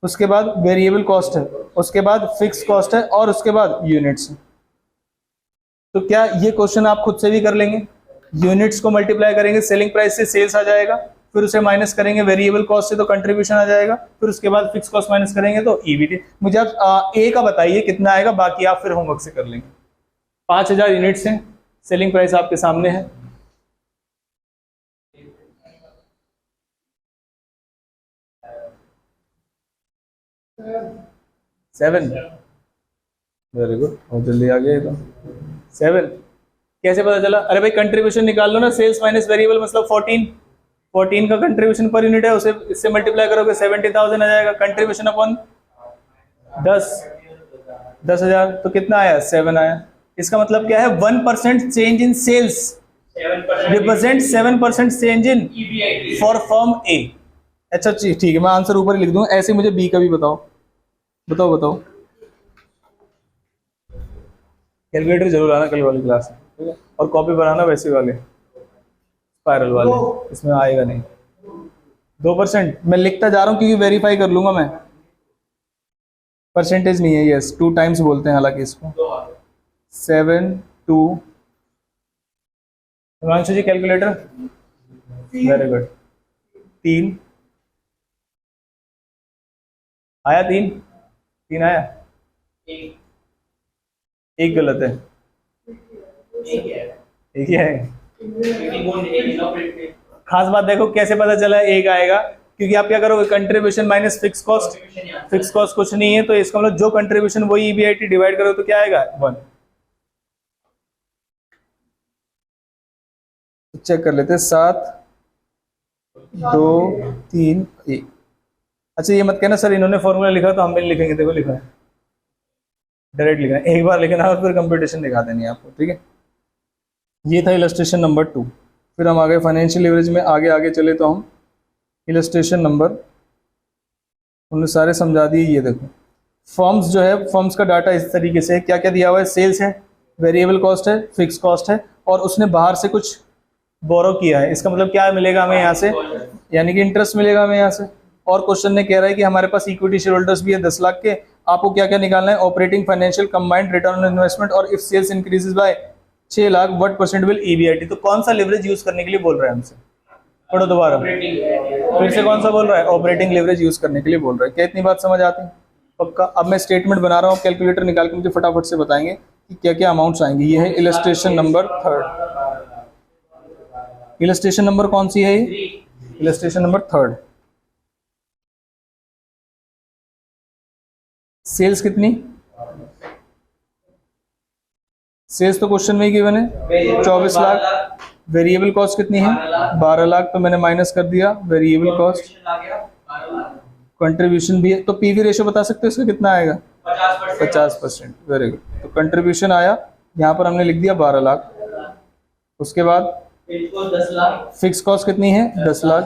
उसके बाद वेरिएबल कॉस्ट है, उसके बाद फिक्स कॉस्ट है और उसके बाद यूनिट्स है। तो क्या ये क्वेश्चन आप खुद से भी कर लेंगे? यूनिट्स को मल्टीप्लाई करेंगे सेलिंग प्राइस से, सेल्स आ जाएगा। फिर उसे माइनस करेंगे वेरिएबल कॉस्ट से, तो कंट्रीब्यूशन आ जाएगा। फिर उसके बाद फिक्स कॉस्ट माइनस करेंगे तो EBIT। मुझे आप A का बताइए कितना आएगा, बाकी आप फिर होमवर्क से कर लेंगे। 5000 यूनिट्स हैं, सेलिंग प्राइस आपके सामने है। सेवन। वेरी गुड, बहुत जल्दी आ गया। तो 7 कैसे पता चला? अरे भाई कंट्रीब्यूशन निकाल लो ना, सेल्स माइनस वेरिएबल मतलब 14 का कंट्रीब्यूशन पर यूनिट है, उसे इससे मल्टीप्लाई करोगे 70,000 आ जाएगा। कंट्रीब्यूशन अपॉन 10,000 तो कितना आया? 7 आया। इसका मतलब क्या है? 1% change in sales represent 7% change in for firm A। अच्छा ठीक है, मैं आंसर ऊपर ही लिख दूंगा। ऐसे मुझे B का भी बताओ। बताओ। कैलकुलेटर जरूर आना कल वाली क्लास में, ठीक है? और कॉपी बनाना वैसे वाले स्पाइरल वाले, इसमें आएगा नहीं। 2% मैं लिखता जा रहा हूं क्योंकि वेरीफाई कर लूंगा मैं। परसेंटेज नहीं है, यस 2 टाइम्स बोलते हैं हालांकि इसको। 7 2। हिमांशु जी कैलकुलेटर, वेरी गुड। 3 आया? 3 आया? एक गलत है, एक ही है। खास बात देखो कैसे पता चला एक आएगा। क्योंकि आप क्या करोगे, contribution minus fix cost, fix cost कुछ नहीं है, तो इसका मतलब जो कंट्रीब्यूशन वही ईबीआईटी डिवाइड करो तो क्या आएगा 1। चेक कर लेते हैं 7 2 3 1। अच्छा ये मत कहना सर इन्होंने फॉर्मूला लिखा तो हम भी नहीं लिखेंगे, देखो लिखा है डायरेक्ट लिखना है, एक बार लिखना और फिर कंप्यूटेशन दिखा देनी है आपको, ठीक है। ये था इलस्ट्रेशन नंबर 2। फिर हम आगे फाइनेंशियल लीवरेज में आगे चले तो हम इलस्ट्रेशन नंबर, उन्होंने सारे समझा दिए। ये देखो फर्म्स जो है, फर्म्स का डाटा इस तरीके से क्या क्या दिया हुआ है, सेल्स है, वेरिएबल कॉस्ट है, फिक्स कॉस्ट है, और उसने बाहर से कुछ बोरो किया है। इसका मतलब क्या मिलेगा हमें यहाँ से, यानी कि इंटरेस्ट मिलेगा हमें यहाँ से। और क्वेश्चन ने कह रहा है कि हमारे पास इक्विटी शेयर होल्डर्स भी है 10 लाख के, आपको क्या क्या निकालना है, operating financial combined return on investment, और if sales increases by 6 lakh what percent will EBIT. तो कौन सा लिवरेज यूज करने के लिए बोल रहा है हमसे, पढ़ो दोबारा फिर से, कौन सा बोल रहा है, ऑपरेटिंग लिवरेज यूज करने के लिए बोल रहा है। क्या इतनी बात समझ आती है? पक्का। अब मैं स्टेटमेंट बना रहा हूँ, कैलकुलेटर निकाल के मुझे फटाफट से बताएंगे कि क्या क्या अमाउंट्स आएंगे। ये है इलस्ट्रेशन नंबर 3। इलस्ट्रेशन नंबर कौन सी है ये, इलस्ट्रेशन नंबर 3। सेल्स कितनी, सेल्स तो क्वेश्चन में ही गिवन है 24 लाख। वेरिएबल कॉस्ट कितनी है 12 लाख, तो मैंने माइनस कर दिया वेरिएबल कॉस्ट। कंट्रीब्यूशन भी है, तो पीवी रेशियो बता सकते हो इसका कितना आएगा, 50%। Very good. तो कंट्रीब्यूशन आया, यहाँ पर हमने लिख दिया 12 लाख। उसके बाद फिक्स कॉस्ट कितनी है 10 लाख।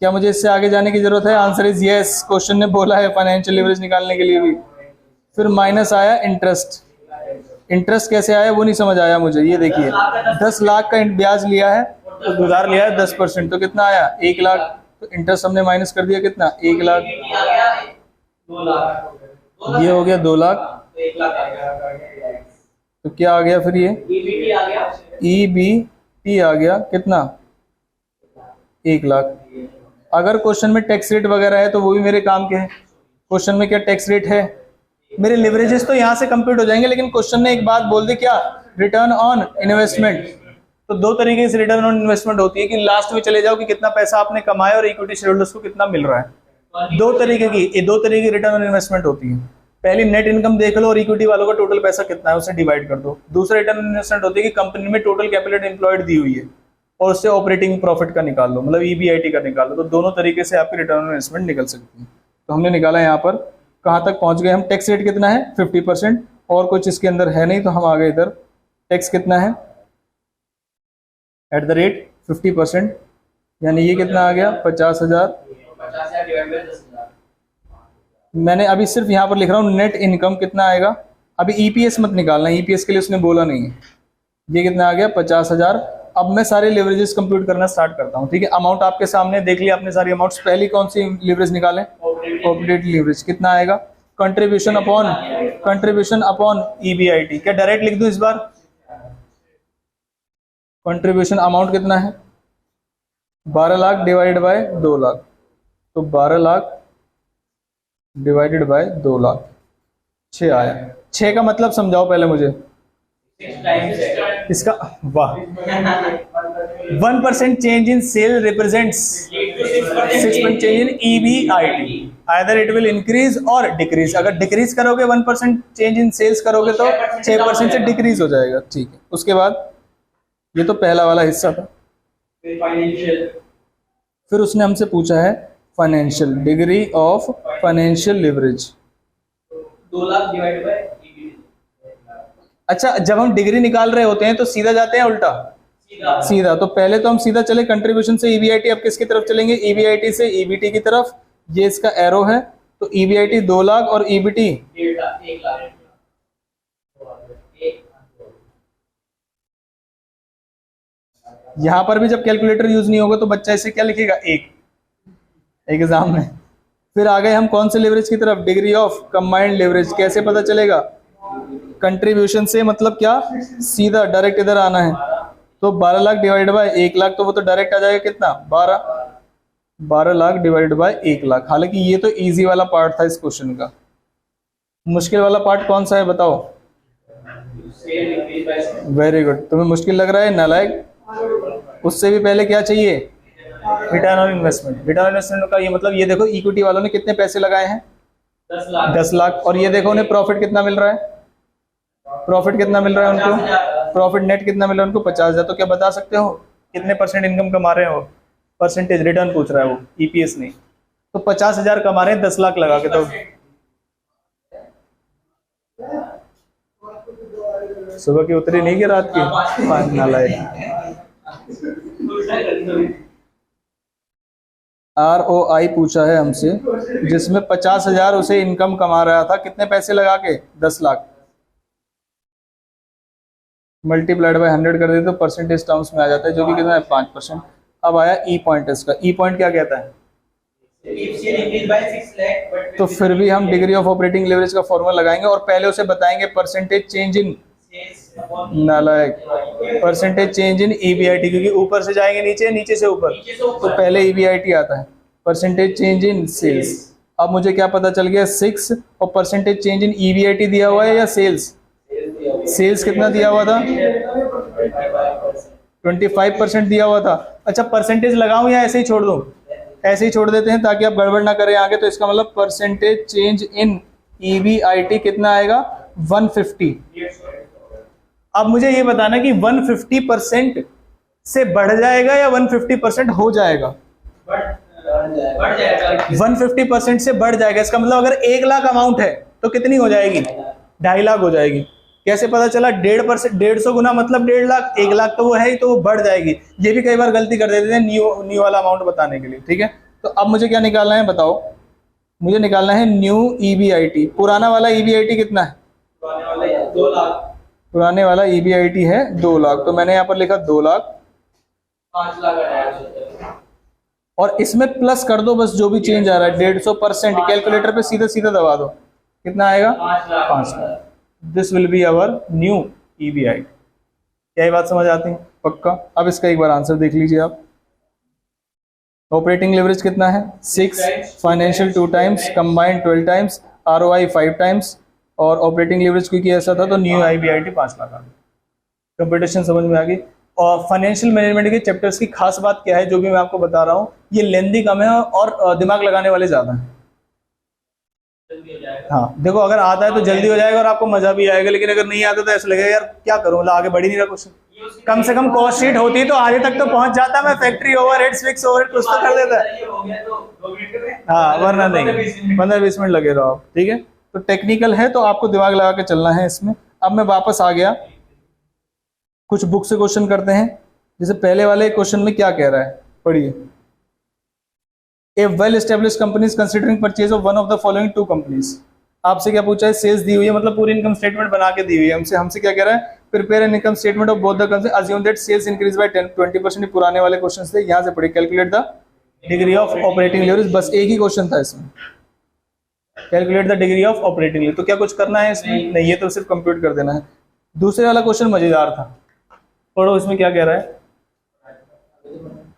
क्या मुझे इससे आगे जाने की जरूरत है? आंसर इज यस, क्वेश्चन ने बोला है फाइनेंशियल लिवरेज निकालने के लिए भी। फिर माइनस आया इंटरेस्ट। इंटरेस्ट कैसे आया वो नहीं समझ आया मुझे। ये देखिए 10 लाख का ब्याज लिया है, तो उधार लिया है 10%, तो कितना आया 1 लाख। तो इंटरेस्ट हमने माइनस कर दिया कितना 1 लाख, ये हो गया 2 लाख। तो क्या आ गया फिर ये ईबीटी आ गया कितना 1 लाख। अगर क्वेश्चन में टैक्स रेट वगैरह है तो वो भी मेरे काम के हैं। क्वेश्चन में क्या टैक्स रेट है, मेरे लिवरेजेस तो यहाँ से कंप्यूट हो जाएंगे, लेकिन क्वेश्चन ने एक बात बोल दी क्या, रिटर्न ऑन इन्वेस्टमेंट। तो दो तरीके से रिटर्न ऑन इन्वेस्टमेंट होती है कि लास्ट में चले जाओ कि कितना पैसा आपने कमाया और इक्विटी शेयर होल्डर्स को कितना मिल रहा है। दो तरीके की रिटर्न ऑन इन्वेस्टमेंट होती है। पहली नेट इनकम देख लो और इक्विटी वालों का टोटल पैसा कितना है उसे डिवाइड कर दो। दूसरा रिटर्न ऑन इन्वेस्टमेंट होती है कि कंपनी में टोटल कैपिटल एम्प्लॉयड दी हुई है और उससे ऑपरेटिंग प्रॉफिट का निकाल लो, मतलब ईबीआईटी का निकाल लो। तो दोनों तरीके से आपकी रिटर्न ऑन इन्वेस्टमेंट निकल सकती है। तो हमने निकाला यहाँ पर, कहाँ तक पहुंच गए हम, टैक्स रेट कितना है 50%, और कुछ इसके अंदर है नहीं, तो हम आ गए इधर। टैक्स कितना है एट द रेट 50%, यानी ये कितना आ गया 50,000। मैंने अभी सिर्फ यहाँ पर लिख रहा हूँ नेट इनकम कितना आएगा, अभी ईपीएस मत निकालना, ईपीएस के लिए उसने बोला नहीं है। ये कितना आ गया 50,000। अब मैं सारे लिवरेजेस कंप्यूट करना स्टार्ट करता हूँ, ठीक है। अमाउंट आपके सामने देख लिया आपने सारी अमाउंट्स। पहली कौन सी लिवरेज निकालें, ऑपरेटिंग लिवरेज। कितना आएगा, कंट्रीब्यूशन अपॉन ईबीआईटी। क्या डायरेक्ट लिख दूं इस बार, कंट्रीब्यूशन अमाउंट कितना है 12 लाख डिवाइडेड बाय 2 लाख, तो 12 लाख डिवाइडेड बाय 2 लाख 6 आया। 6 का मतलब समझाओ पहले मुझे इसका। वाह, 1% change in sale represents 6% change in EBIT. Either it will increase और डिक्रीज। अगर डिक्रीज करोगे 1% चेंज इन सेल्स करोगे तो 6% से डिक्रीज हो जाएगा, ठीक है। उसके बाद ये तो पहला वाला हिस्सा था। फिर उसने हमसे पूछा है financial, degree of financial leverage 2 lakh divided by. अच्छा, जब हम डिग्री निकाल रहे होते हैं तो सीधा जाते हैं उल्टा, सीधा। तो पहले तो हम सीधा चले कंट्रीब्यूशन से ईबीआईटी, अब किसकी तरफ चलेंगे, ईबीआईटी से ईबीटी की तरफ। ये इसका एरो है, तो ईबीआईटी 2 लाख और ईबीटी 1 लाख। यहां पर भी जब कैलकुलेटर यूज नहीं होगा तो बच्चा इसे क्या लिखेगा, एक एग्जाम में। फिर आ गए हम कौन से लिवरेज की तरफ, डिग्री ऑफ कंबाइंड लिवरेज। कैसे पता चलेगा, कंट्रीब्यूशन से, मतलब क्या, सीधा डायरेक्ट इधर आना है। तो 12 लाख डिवाइड बाय 1 लाख, तो वो तो डायरेक्ट आ जाएगा कितना 12 लाख डिवाइड बाय 1 लाख। हालांकि ये तो इजी वाला पार्ट था इस क्वेश्चन का। मुश्किल वाला पार्ट कौन सा है बताओ। वेरी गुड, तुम्हें मुश्किल लग रहा है नालायक। उससे भी पहले क्या चाहिए, return on investment. Return on investment का ये मतलब, ये देखो इक्विटी वालों ने कितने पैसे लगाए हैं, 10 लाख। 10 लाख, और ये देखो उन्हें प्रॉफिट कितना मिल रहा है, प्रॉफिट कितना मिल रहा है उनको, 50,000। प्रॉफिट नेट कितना मिल रहा है उनको, 50,000। तो क्या बता सकते हो कितने परसेंट इनकम कमा रहे हो, परसेंटेज रिटर्न पूछ रहा है वो, ईपीएस नहीं। तो 50,000 कमा रहे हैं 10 लाख लगा के। तो सुबह की उतरी नहीं कि रात की, पानी नालायक। ROI पूछा है हमसे, जिसमें 50,000 उसे इनकम कमा रहा था, कितने पैसे लगा के, 10 लाख, मल्टीप्लाइड बाय 100 कर देते तो परसेंटेज टर्म्स में आ जाता है, जो कि कितना है, 5%। अब आया ई पॉइंट इसका। ई पॉइंट क्या कहता है, तो फिर भी हम डिग्री ऑफ ऑपरेटिंग लेवरेज का फॉर्मूला लगाएंगे और पहले उसे बताएंगे परसेंटेज चेंज इन, नालायक, परसेंटेज चेंज इन ईबीआईटी, क्योंकि ऊपर से जाएंगे नीचे, नीचे से ऊपर, तो पहले ईबीआईटी आता है, परसेंटेज चेंज इन सेल्स। अब मुझे क्या पता चल गया, 6, और परसेंटेज चेंज इन ईबीआईटी दिया हुआ है या सेल्स, सेल्स कितना दिया हुआ था, 25% दिया हुआ था। अच्छा परसेंटेज लगाऊं या ऐसे ही छोड़ दूं, ऐसे ही छोड़ देते हैं ताकि आप गड़बड़ ना करें आगे। तो इसका मतलब परसेंटेज चेंज इन ईबीआईटी कितना आएगा, 150। अब मुझे ये बताना कि 150% से बढ़ जाएगा या 150% हो जाएगा, बढ़ जाएगा। 150% से बढ़ जाएगा। इसका मतलब अगर 1 लाख अमाउंट है तो कितनी हो जाएगी, 2.5 लाख हो जाएगी। कैसे पता चला, 150 गुना मतलब 1.5 लाख, 1 लाख तो वो है ही, तो वो बढ़ जाएगी। ये भी कई बार गलती कर देते हैं न्यू वाला अमाउंट बताने के लिए, ठीक है। तो अब मुझे क्या निकालना है बताओ, मुझे निकालना है न्यू ईबीआईटी। पुराना वाला ईबीआईटी कितना है, पुराने वाला 2 लाख, पुराने वाला ईबीआईटी है 2 लाख, तो मैंने यहाँ पर लिखा 2 लाख, 5 लाख आया, और इसमें प्लस कर दो बस जो भी चेंज आ रहा है, 150%। कैलकुलेटर पे सीधा सीधा दबा दो, कितना आएगा, 5 lakh. This will be our new EBIT. क्या ये बात समझ आती है, पक्का। अब इसका एक बार आंसर देख लीजिए आप। ऑपरेटिंग लेवरेज कितना है, 6, financial 2 times, combined 12 times, ROI 5 times, और ऑपरेटिंग लेवरेज क्योंकि ऐसा था तो न्यू ईबीआईटी 5 लाख आ गई। कंप्यूटेशन समझ में आ गई। और फाइनेंशियल मैनेजमेंट के चैप्टर्स की खास बात क्या है, जो भी मैं आपको बता रहा हूँ, ये लेंदी कम है और दिमाग लगाने वाले ज्यादा हैं। हाँ देखो, अगर आता है तो जल्दी हो जाएगा और आपको मजा भी आएगा, लेकिन अगर नहीं आता तो ऐसा लगेगा यार क्या करूँ, आगे बढ़ ही नहीं रहा कुछ। कम से कम कॉस्ट शीट होती तो आगे तक तो पहुंच जाता, मैं फैक्ट्री ओवरहेड्स, फिक्स ओवरहेड कुछ तो कर देता है। हाँ वरना नहीं, 15-20 मिनट लगे रहो आप, ठीक है। तो टेक्निकल है तो आपको दिमाग लगा के चलना है इसमें। अब मैं वापस आ गया, कुछ बुक से क्वेश्चन करते हैं। जैसे पहले वाले क्वेश्चन में क्या कह रहा है, पढ़िए। A well established company is considering purchase of one of the following 2 companies. आपसे क्या पूछा है, सेल्स दी हुई है, मतलब पूरी इनकम स्टेटमेंट बना के दी हुई है। हमसे क्या कह रहा है, prepare an income statement of both the company, assume that sales increase by 20%। पुराने वाले क्वेश्चन थे, यहाँ से पढ़िए। Calculate the degree of operating leverage, बस एक ही क्वेश्चन था इसमें, calculate the degree of operating leverage. तो क्या कुछ करना है इसमें, नहीं, ये तो सिर्फ कंप्यूट कर देना है। दूसरे वाला क्वेश्चन मजेदार था, पढ़ो इसमें क्या कह रहा है।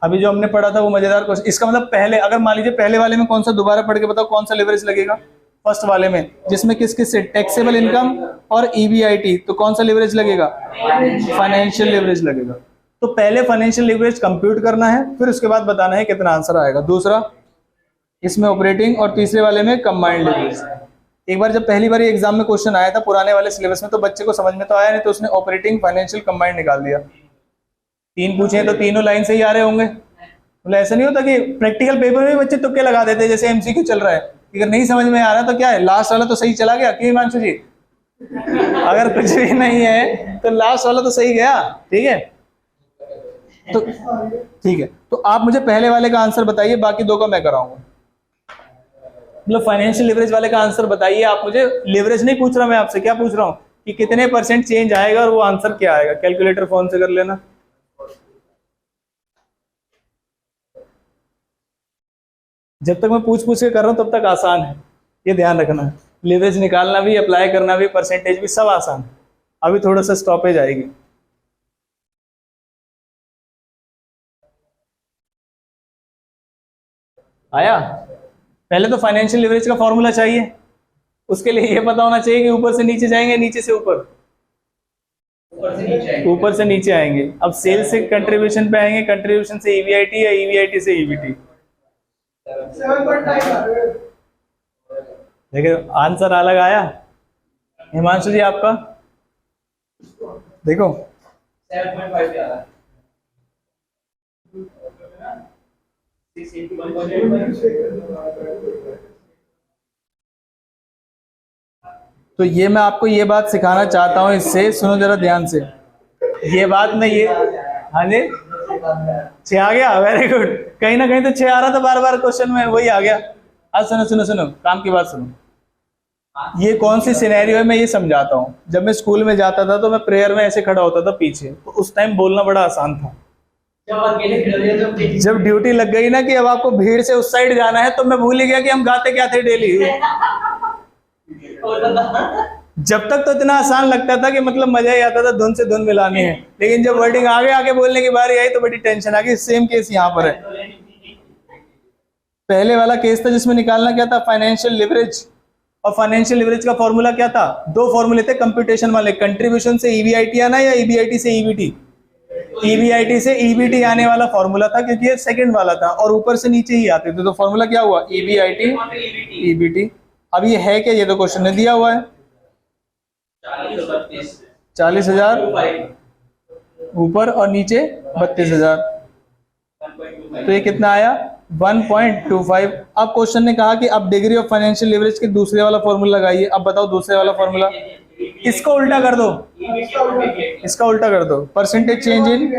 अभी जो हमने पढ़ा था वो मजेदार क्वेश्चन। इसका मतलब पहले, अगर मान लीजिए पहले वाले में कौन सा, दोबारा पढ़ के बताओ कौन सा लेवरेज लगेगा, फर्स्ट वाले में, जिसमें किस किस से, टैक्सेबल इनकम और ईबीआईटी, तो कौन सा लेवरेज लगेगा, फाइनेंशियल लेवरेज लगेगा। तो पहले फाइनेंशियल लेवरेज कंप्यूट करना है, फिर उसके बाद बताना है कितना आंसर आएगा। दूसरा इसमें ऑपरेटिंग, और तीसरे वाले में कंबाइंड लेवरेज। एक बार जब पहली बार एग्जाम में क्वेश्चन आया था पुराने वाले सिलेबस में, तो बच्चे को समझ में तो आया नहीं, तो उसने ऑपरेटिंग, फाइनेंशियल, कंबाइंड निकाल दिया। 3 पूछे तो तीनों लाइन से ही आ रहे होंगे। मतलब ऐसा नहीं होता कि प्रैक्टिकल पेपर में बच्चे तुक्के लगा देते हैं, जैसे एमसीक्यू चल रहा है, अगर नहीं समझ में आ रहा तो क्या है, लास्ट वाला तो सही चला गया, क्यों हिमांशु जी? अगर कुछ भी नहीं है तो लास्ट वाला तो सही गया, ठीक है। तो ठीक है, तो आप मुझे पहले वाले का आंसर बताइए, बाकी 2 का मैं कराऊंगा। मतलब फाइनेंशियल लेवरेज वाले का आंसर बताइए आप मुझे। लेवरेज नहीं पूछ रहा मैं आपसे, क्या पूछ रहा हूँ कि कितने % चेंज आएगा और वो आंसर क्या आएगा। कैलकुलेटर फोन से कर लेना। जब तक मैं पूछ के कर रहा हूं तब तक आसान है, ये ध्यान रखना है। लेवरेज निकालना भी, अप्लाई करना भी, परसेंटेज भी, सब आसान है। अभी थोड़ा सा स्टॉपेज आएगी। आया? पहले तो फाइनेंशियल लेवरेज का फॉर्मूला चाहिए, उसके लिए ये पता होना चाहिए कि ऊपर से नीचे जाएंगे, नीचे से ऊपर। ऊपर से नीचे आएंगे। ऊपर से नीचे आएंगे। अब सेल से कंट्रीब्यूशन पे आएंगे, कंट्रीब्यूशन से ईवीआईटी या ईवीआईटी से ईबीटी। 7.5। देखिए आंसर अलग आया। हिमांशु जी आपका देखो 7.5 आ रहा है। 681.8। तो ये मैं आपको ये बात सिखाना चाहता हूँ इससे, सुनो जरा ध्यान से। ये बात मैं ये, हाँ जी 6 आ गया, वेरी गुड। कहीं ना कहीं तो 6 आ रहा था बार बार क्वेश्चन में, वही आ गया। आज सुनो सुनो सुनो, काम की बात सुनो। ये कौन सी सिनेरियो है मैं ये समझाता हूँ। जब मैं स्कूल में जाता था तो मैं प्रेयर में ऐसे खड़ा होता था पीछे, तो उस टाइम बोलना बड़ा आसान था। जब अकेले खड़े हो तो जब ड्यूटी लग गई ना कि अब आपको भीड़ से उस साइड जाना है, तो मैं भूल ही गया कि हम गाते क्या थे डेली। जब तक तो इतना आसान लगता था कि मतलब मजा ही आता था, धुन से धुन मिलानी है। लेकिन जब वर्डिंग आगे आगे बोलने की बारी आई तो बड़ी टेंशन आ गई। सेम केस यहाँ पर है। पहले वाला केस था जिसमें निकालना क्या था, फाइनेंशियल लिवरेज। और फाइनेंशियल लिवरेज का फॉर्मूला क्या था, दो फॉर्मूले थे कंप्यूटेशन वाले, कंट्रीब्यूशन से ईवीआईटी आना या ईबीआईटी से ईबीटी। ईवीआईटी से ईबीटी आने वाला फॉर्मूला था, क्योंकि ये सेकंड वाला था और ऊपर से नीचे ही आते थे। तो फॉर्मूला क्या हुआ, ईवीआईटी ईबीटी। अब ये है क्या, ये तो क्वेश्चन ने दिया हुआ है 40,000 ऊपर और नीचे 32,000। तो ये कितना आया 1.25। अब क्वेश्चन ने कहा कि अब डिग्री ऑफ फाइनेंशियल लिवरेज के दूसरे वाला फॉर्मूला लगाइए। अब बताओ दूसरे वाला फॉर्मूला, इसको उल्टा कर दो, इसका उल्टा कर दो। Percentage change in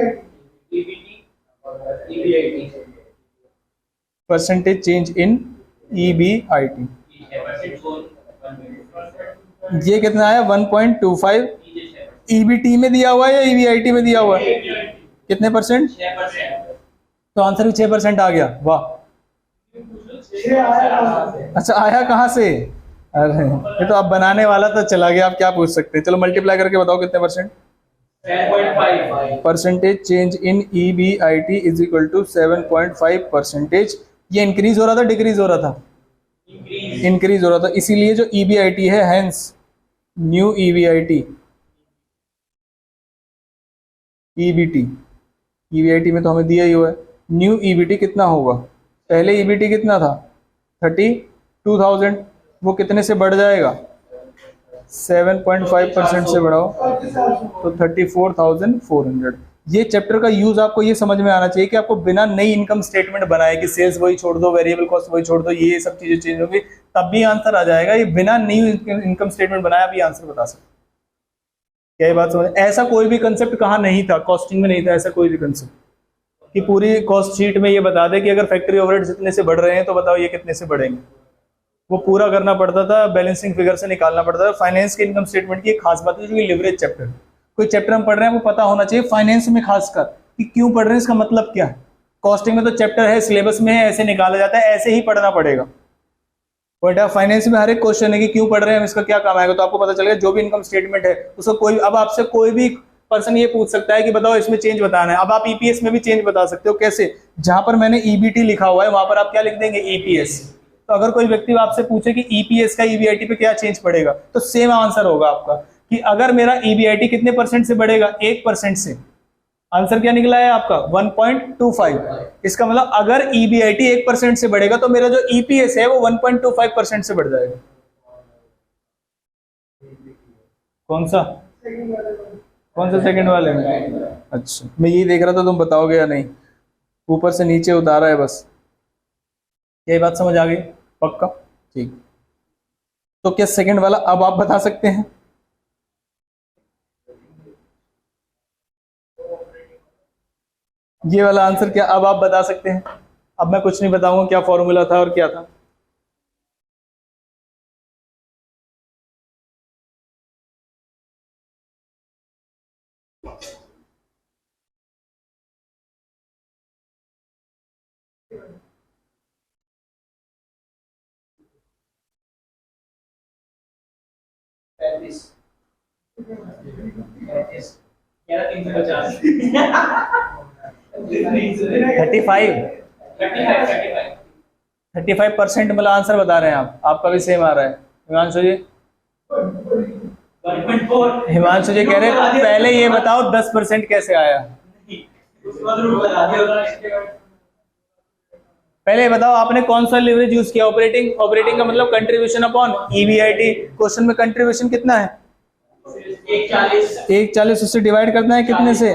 percentage change in EBIT. ये कितना आया 1.25। ईबीटी में दिया हुआ है या ईबीआईटी में दिया हुआ है, कितने परसेंट? 6%। तो आंसर भी 6% आ गया। वाह, अच्छा आया कहाँ से? अरे ये तो आप बनाने वाला तो चला गया, आप क्या पूछ सकते हैं। चलो मल्टीप्लाई करके बताओ कितने percent. 7.5। Percentage change in EBIT is equal to 7.5 percentage. ये इंक्रीज हो रहा था डिक्रीज हो रहा था? इंक्रीज हो रहा था। इसीलिए जो ईबीआईटी है, hence new EBIT EBT, EBIT में तो हमें दिया ही हुआ है। न्यू ईबीटी कितना होगा, पहले ईबीटी कितना था 32,000, वो कितने से बढ़ जाएगा 7.5% से बढ़ाओ तो 34,400। ये चैप्टर का यूज आपको ये समझ में आना चाहिए कि आपको बिना नई इनकम स्टेटमेंट बनाए कि सेल्स वही छोड़ दो, वेरिएबल कॉस्ट वही छोड़ दो, ये सब चीजें चेंज होंगी तब भी आंसर आ जाएगा। ये बिना न्यू इनकम स्टेटमेंट बनाया भी आंसर बता सकते। क्या ये बात समझ? ऐसा कोई भी कंसेप्ट कहाँ नहीं था, कॉस्टिंग में नहीं था ऐसा कोई भी कंसेप्ट कि पूरी कॉस्ट शीट में ये बता दे कि अगर फैक्ट्री ओवरहेड्स इतने से बढ़ रहे हैं तो बताओ ये कितने से बढ़ेंगे। वो पूरा करना पड़ता था, बैलेंसिंग फिगर से निकालना पड़ता था। फाइनेंस के इनकम स्टेटमेंट की एक खास बात है जो कि लिवरेज चैप्टर, कोई चैप्टर हम पढ़ रहे हैं वो पता होना चाहिए फाइनेंस में खासकर कि क्यों पढ़ रहे हैं, इसका मतलब क्या है। कॉस्टिंग में तो चैप्टर है, सिलेबस में है, ऐसे निकाला जाता है, ऐसे ही पढ़ना पड़ेगा। बट फाइनेंस में हर एक क्वेश्चन है कि क्यों पढ़ रहे हैं, इसका क्या काम आएगा, तो आपको पता चलेगा। जो भी इनकम स्टेटमेंट है उसको कोई, अब आपसे कोई भी पर्सन ये पूछ सकता है कि बताओ इसमें चेंज बताना है। अब आप ईपीएस में भी चेंज बता सकते हो। कैसे? जहां पर मैंने ईबीटी लिखा हुआ है वहां पर आप क्या लिख देंगे, ईपीएस। तो अगर कोई व्यक्ति आपसे पूछे कि ईपीएस का ईबीआईटी पे क्या चेंज पड़ेगा, तो सेम आंसर होगा आपका कि अगर मेरा ईबीआईटी कितने परसेंट से बढ़ेगा, 1% से। आंसर क्या निकला है आपका 1.25। इसका मतलब अगर ईबीआईटी 1% से बढ़ेगा तो मेरा जो ईपीएस है वो 1.25% से बढ़ जाएगा। कौन सा सेकंड वाले में? अच्छा मैं यही देख रहा था तुम बताओगे या नहीं। ऊपर से नीचे उतारा है बस। यही बात समझ आ गई? पक्का? ठीक। तो क्या सेकंड वाला अब आप बता सकते हैं? ये वाला आंसर क्या अब आप बता सकते हैं? अब मैं कुछ नहीं बताऊंगा क्या फॉर्मूला था और क्या था। थर्टी फाइव परसेंट मतलब आंसर बता रहे हैं आप। आपका भी सेम आ रहा है हिमांशु जी। 7.4 हिमांशु जी कह रहे हैं पहले ये बताओ 10% कैसे आया। उसके बाद रूट लगा दिया होगा। पहले ये बताओ आपने कौन सा लिवरेज यूज किया। ऑपरेटिंग का मतलब कंट्रीब्यूशन अपॉन ईबीआईटी। क्वेश्चन में कंट्रीब्यूशन कितना है 140, उससे डिवाइड करना है कितने से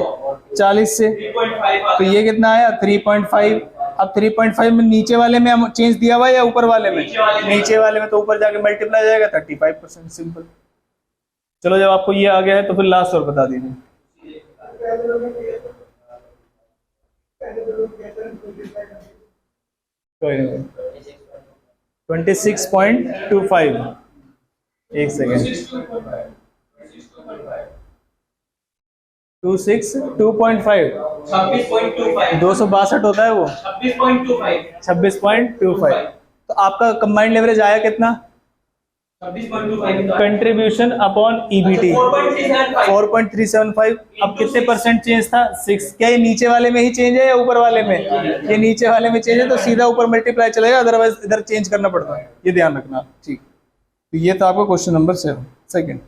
40 से, 3.5 तो ये कितना आया 3.5। अब 3.5 में नीचे वाले में हम चेंज दिया हुआ है या ऊपर वाले में, नीचे वाले में, तो ऊपर जाके मल्टीप्लाई जाएगा 35%। सिंपल। चलो जब आपको ये आ गया है तो फिर लास्ट और बता दीजिए। कोई नहीं, 26.25। एक सेकेंड, 2.5 262 होता है वो 26.25। तो आपका कंबाइंड लेवरेज आया कितना 26.25 कंट्रीब्यूशन अपॉन ईबीटी 4.375। अब कितने परसेंट चेंज था 6। क्या ये नीचे वाले में ही चेंज है या ऊपर वाले में? ये नीचे वाले में चेंज है तो सीधा ऊपर मल्टीप्लाई चलेगा, अदरवाइज इधर चेंज करना पड़ता है, ये ध्यान रखना। ठीक, तो ये था आपका question number 7। Second,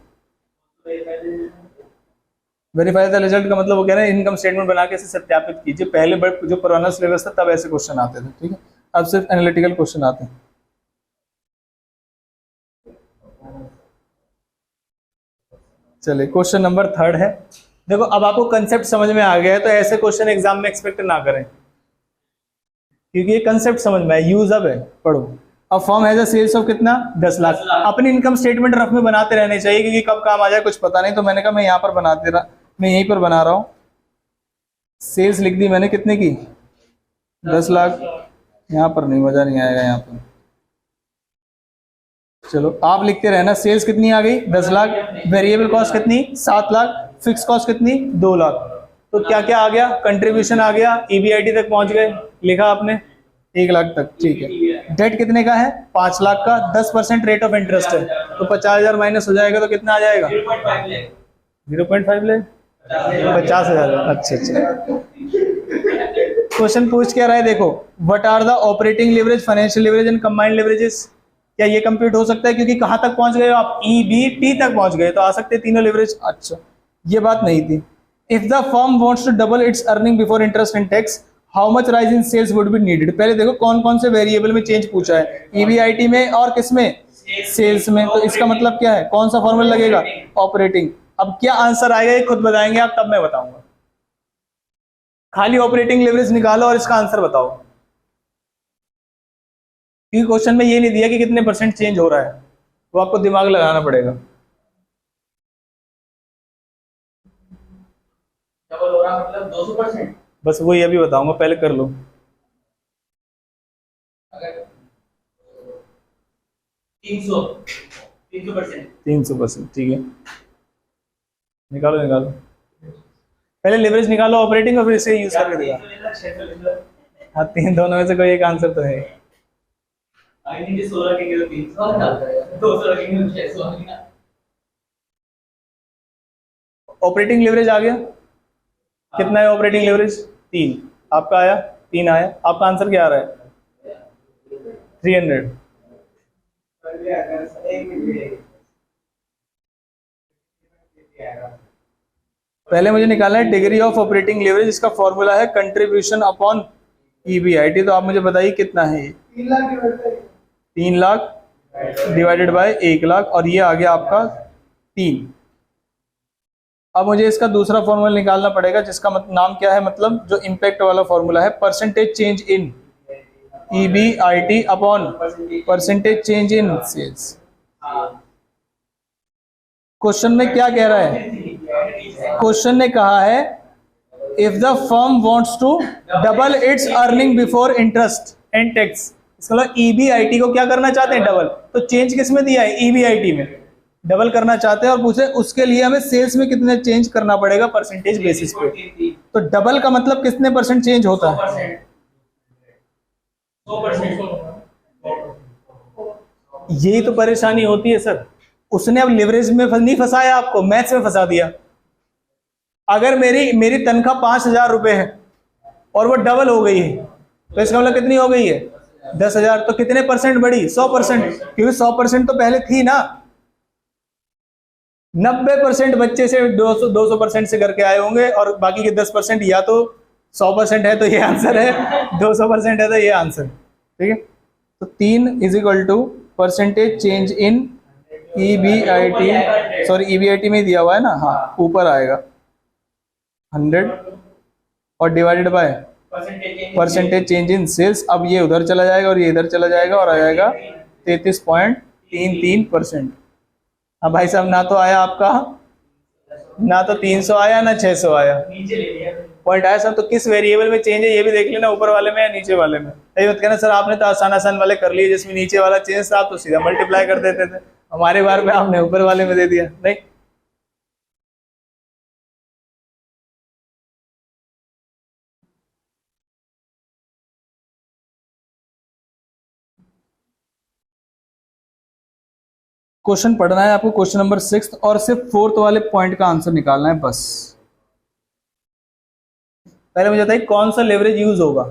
verify the result का मतलब वो कह रहे हैं इनकम स्टेटमेंट बना के इसे सत्यापित कीजिए। पहले जो पुराना सिलेबस था तब ऐसे क्वेश्चन आते थे, ठीक है, अब सिर्फ एनालिटिकल क्वेश्चन आते हैं। चलिए क्वेश्चन नंबर 3 है। देखो अब आपको कंसेप्ट समझ में आ गया है तो ऐसे क्वेश्चन एग्जाम में एक्सपेक्ट ना करें, क्योंकि ये कंसेप्ट समझ में है, यूज अब है, पढ़ो। अब firm has a sales of कितना 10 लाख। अपनी इनकम स्टेटमेंट रफ में बनाते रहने चाहिए, क्योंकि कब काम आ जाए कुछ पता नहीं। तो मैंने कहा मैं यहाँ पर बनाते रहा, मैं यहीं पर बना रहा हूँ। सेल्स लिख दी मैंने कितने की 10 लाख। यहाँ पर नहीं, मजा नहीं आएगा यहाँ पर। चलो आप लिखते रहना, सेल्स कितनी आ गई 10 लाख, वेरिएबल कॉस्ट कितनी 7 लाख, फिक्स कॉस्ट कितनी 2 लाख। तो क्या क्या आ गया, कंट्रीब्यूशन आ गया, ईबीआईटी तक पहुंच गए, लिखा आपने 1 लाख तक, ठीक है। डेट कितने का है 5 लाख का, 10% रेट ऑफ इंटरेस्ट है, तो 50,000 माइनस हो जाएगा तो कितना आ जाएगा 0.5 ले 50,000। अच्छा। क्वेश्चन पूछ क्या रहा है, देखो what are the operating leverage, financial leverage and combined leverages. क्या ये कंप्यूट हो सकता है, क्योंकि कहां तक पहुंच गए हो आप ईबीटी तक पहुंच गए, तो आ सकते हैं तीनों लिवरेज। अच्छा ये बात नहीं थी। If the firm wants to double its earning before interest and tax, how much rise in sales would be needed. पहले देखो कौन कौन से वेरिएबल में चेंज पूछा है, ईबीआईटी में और किसमें सेल्स में। तो इसका मतलब क्या है, कौन सा फॉर्मूला लगेगा ऑपरेटिंग। अब क्या आंसर आएगा ये खुद बताएंगे आप, तब मैं बताऊंगा। खाली ऑपरेटिंग लेवरेज निकालो और इसका आंसर बताओ, क्योंकि क्वेश्चन में ये नहीं दिया कि कितने परसेंट चेंज हो रहा है, वो आपको दिमाग लगाना पड़ेगा। डबल हो रहा मतलब 200%। बस वही अभी बताऊंगा, पहले कर लो। अगर 300%। 300%, ठीक है, निकालो। पहले लेवरेज निकालो ऑपरेटिंग और फिर इसे यूज करके दिखा। हाँ, तीन दोनों में से कोई एक आंसर तो है। 16 के 300 200 के 600। ऑपरेटिंग लेवरेज आ गया, कितना है ऑपरेटिंग लेवरेज 3। आपका आया 3 आया, आपका आंसर क्या आ रहा है 300। पहले मुझे निकालना है डिग्री ऑफ ऑपरेटिंग लेवरेज, इसका फॉर्मूला है कंट्रीब्यूशन अपॉन ईबीआईटी। तो आप मुझे बताइए कितना है ये 3 लाख डिवाइडेड बाय 1 लाख, और ये आ गया आपका 3। अब मुझे इसका दूसरा फॉर्मूला निकालना पड़ेगा, जिसका नाम क्या है, मतलब जो इम्पैक्ट वाला फॉर्मूला है, percentage change in EBIT upon percentage change in sales. Question में क्या कह रहा है, क्वेश्चन ने कहा है if the firm wants to double its earning before interest and tax. इसका मतलब ईबीआईटी को क्या करना चाहते हैं डबल, तो चेंज किस में दिया है ईबीआईटी में, डबल करना चाहते हैं, और पूछे उसके लिए हमें सेल्स में कितने चेंज करना पड़ेगा परसेंटेज बेसिस पे। तो डबल का मतलब कितने परसेंट चेंज होता है 100%। यही तो परेशानी होती है सर। उसने अब लिवरेज में नहीं फंसाया आपको, मैथ्स में फंसा दिया। अगर मेरी तनख्वाह 5,000 रुपए है और वो डबल हो गई है, तो इसका मतलब कितनी हो गई है 10,000। तो कितने परसेंट बढ़ी 100%, क्योंकि 100% तो पहले थी ना। 90% बच्चे से 200% से करके आए होंगे, और बाकी के 10% या तो 100% है तो ये आंसर है, 200% है तो ये आंसर, ठीक है। तो 3 is equal to percentage change in EBIT, sorry EBIT में दिया हुआ है ना, हाँ ऊपर आएगा 100 और divided by percentage change in sales. अब ये उधर चला जाएगा और ये इधर चला जाएगा और आ जाएगा 33.33%। अब भाई साहब ना तो आया आपका, ना तो 300 आया ना 600 आया, नीचे ले लिया पॉइंट आया सब। तो किस वेरिएबल में चेंज है ये भी देख लेना, ऊपर वाले में या नीचे वाले में। यही मत कहना सर आपने तो आसान आसान वाले कर लिए, जिसमें नीचे वाला चेंज था आप तो सीधा मल्टीप्लाई कर देते थे, हमारे बार में आपने ऊपर वाले में दे दिया। नहीं, क्वेश्चन पढ़ना है आपको, क्वेश्चन नंबर 6, और सिर्फ 4th वाले पॉइंट का आंसर निकालना है बस। पहले मुझे बताइए कौन सा लेवरेज यूज होगा,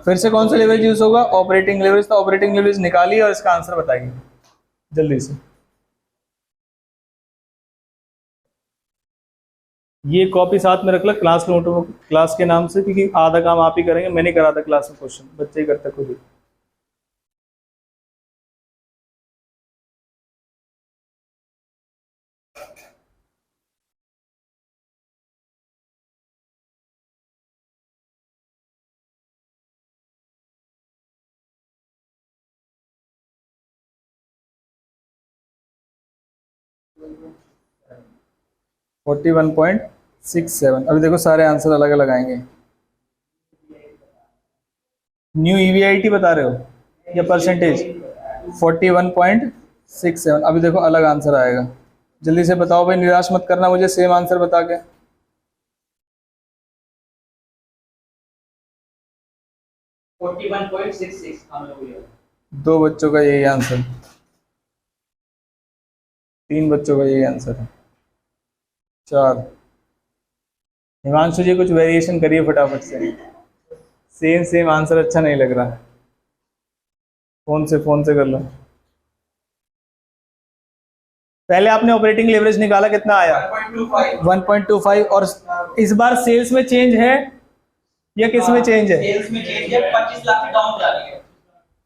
फिर से कौन सा लेवरेज यूज होगा, ऑपरेटिंग लेवरेज। तो ऑपरेटिंग लेवरेज निकालिए और इसका आंसर बताइए जल्दी से। ये कॉपी साथ में रख लो क्लास के नोटों, क्लास के नाम से, क्योंकि आधा काम आप ही करेंगे, मैंने करा था क्लास में क्वेश्चन, बच्चे ही करते खुद ही। फोर्टी 41.67। अभी देखो सारे आंसर अलग अलग आएंगे। न्यू EBIT बता रहे हो या परसेंटेज? 41.67। अभी देखो अलग आंसर आएगा, जल्दी से बताओ भाई, निराश मत करना मुझे सेम आंसर बता के। 41.66 हम लोग ये 2 बच्चों का यही आंसर, 3 बच्चों का यही आंसर है, 4। हिमांशु जी कुछ वेरिएशन करिए फटाफट से, सेम आंसर अच्छा नहीं लग रहा है, फोन से कर लो। पहले आपने ऑपरेटिंग लेवरेज निकाला, कितना आया? 1.25। और इस बार सेल्स में चेंज है या किस में चेंज है? सेल्स में चेंज है, 25 लाख डाउन जा रही है।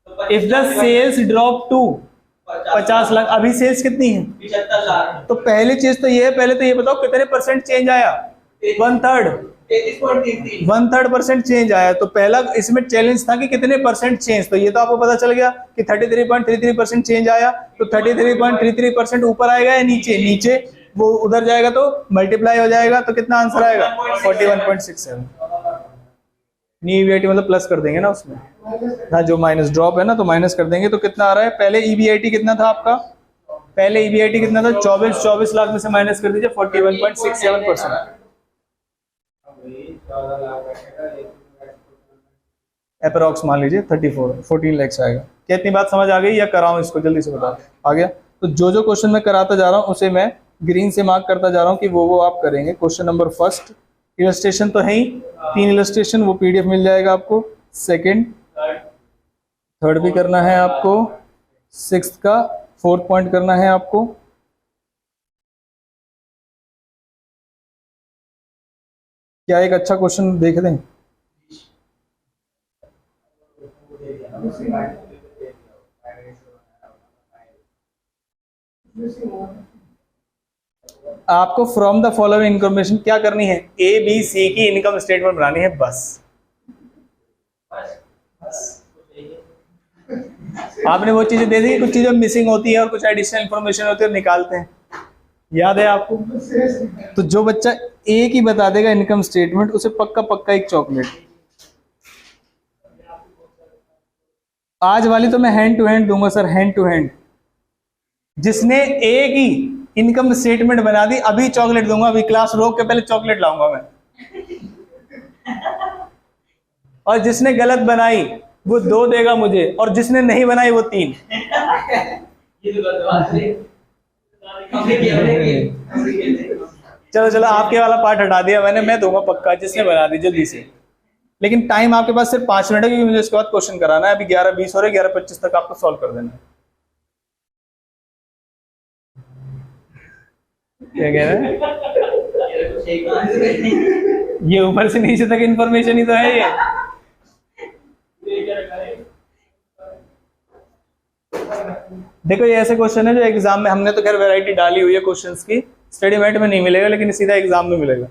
तो if the sales drop to 50 lakh, अभी सेल्स कितनी है? 75 लाख। तो पहली चीज तो ये है, पहले तो ये बताओ कितने परसेंट चेंज आया? 1/3, 1/3% चेंज आया। तो पहला इसमें चैलेंज था कि कितने परसेंट चेंज, तो ये तो आपको पता चल गया कि 33.33% चेंज आया। तो 33.33% ऊपर आएगा या नीचे? नीचे, वो उधर जाएगा तो मल्टीप्लाई हो जाएगा, तो कितना आंसर आएगा? 41.67। न्यू EBIT मतलब प्लस कर देंगे ना उसमें, हाँ जो माइनस ड्रॉप है ना तो माइनस कर देंगे। तो कितना आ रहा है? पहले EBIT कितना था आपका? पहले EBIT कितना था? 24 लाख में से माइनस कर दीजिए 41.67%। अप्रोक्स मान लीजिए 14 लाख आएगा। क्या इतनी बात समझ आ गई या कराऊं इसको? जल्दी से बताओ। आ गया? तो जो क्वेश्चन मैं कराता जा रहा हूं उसे मैं ग्रीन से मार्क करता जा रहा हूं कि वो आप करेंगे। क्वेश्चन नंबर 1 इलस्ट्रेशन तो है ही, 3 इलस्ट्रेशन, वो PDF मिल जाएगा आपको। सेकंड, थर्ड भी करना है आपको, 6th का 4th पॉइंट करना है आपको। क्या एक अच्छा क्वेश्चन देख दें? आपको फ्रॉम द फॉलोइंग इन्फॉर्मेशन क्या करनी है? ABC की इनकम स्टेटमेंट बनानी है बस। आपने वो चीजें दे दी, कुछ चीजें मिसिंग होती है और कुछ एडिशनल इंफॉर्मेशन होती है, निकालते हैं, याद है आपको? तो जो बच्चा एक ही बता देगा इनकम स्टेटमेंट, उसे पक्का एक चॉकलेट। आज वाली तो मैं हैंड टू हैंड दूंगा सर, हैंड टू हैंड। जिसने एक ही इनकम स्टेटमेंट बना दी अभी चॉकलेट दूंगा, अभी क्लास रोक के पहले चॉकलेट लाऊंगा मैं। और जिसने गलत बनाई वो 2 देगा मुझे, और जिसने नहीं बनाई वो 3। ये तो गलत बात है। चलो आपके वाला पार्ट हटा दिया मैंने, मैं दूंगा पक्का जिसने बना दी जल्दी से। लेकिन टाइम आपके पास सिर्फ 5 मिनट है, क्योंकि मुझे इसके बाद क्वेश्चन कराना है। अभी 11:20 हो रहे, 11:25 तक आपको सॉल्व कर देना है। क्या कह रहे हैं? ये कुछ एक आंसर नहीं। ये ऊपर से नीचे तक इंफॉर्मेशन ही तो है ये। देखो ये ऐसे क्वेश्चन है जो एग्जाम में, हमने तो खैर वैरायटी डाली हुई है क्वेश्चंस की, स्टडी मेट में नहीं मिलेगा लेकिन सीधा एग्जाम में मिलेगा।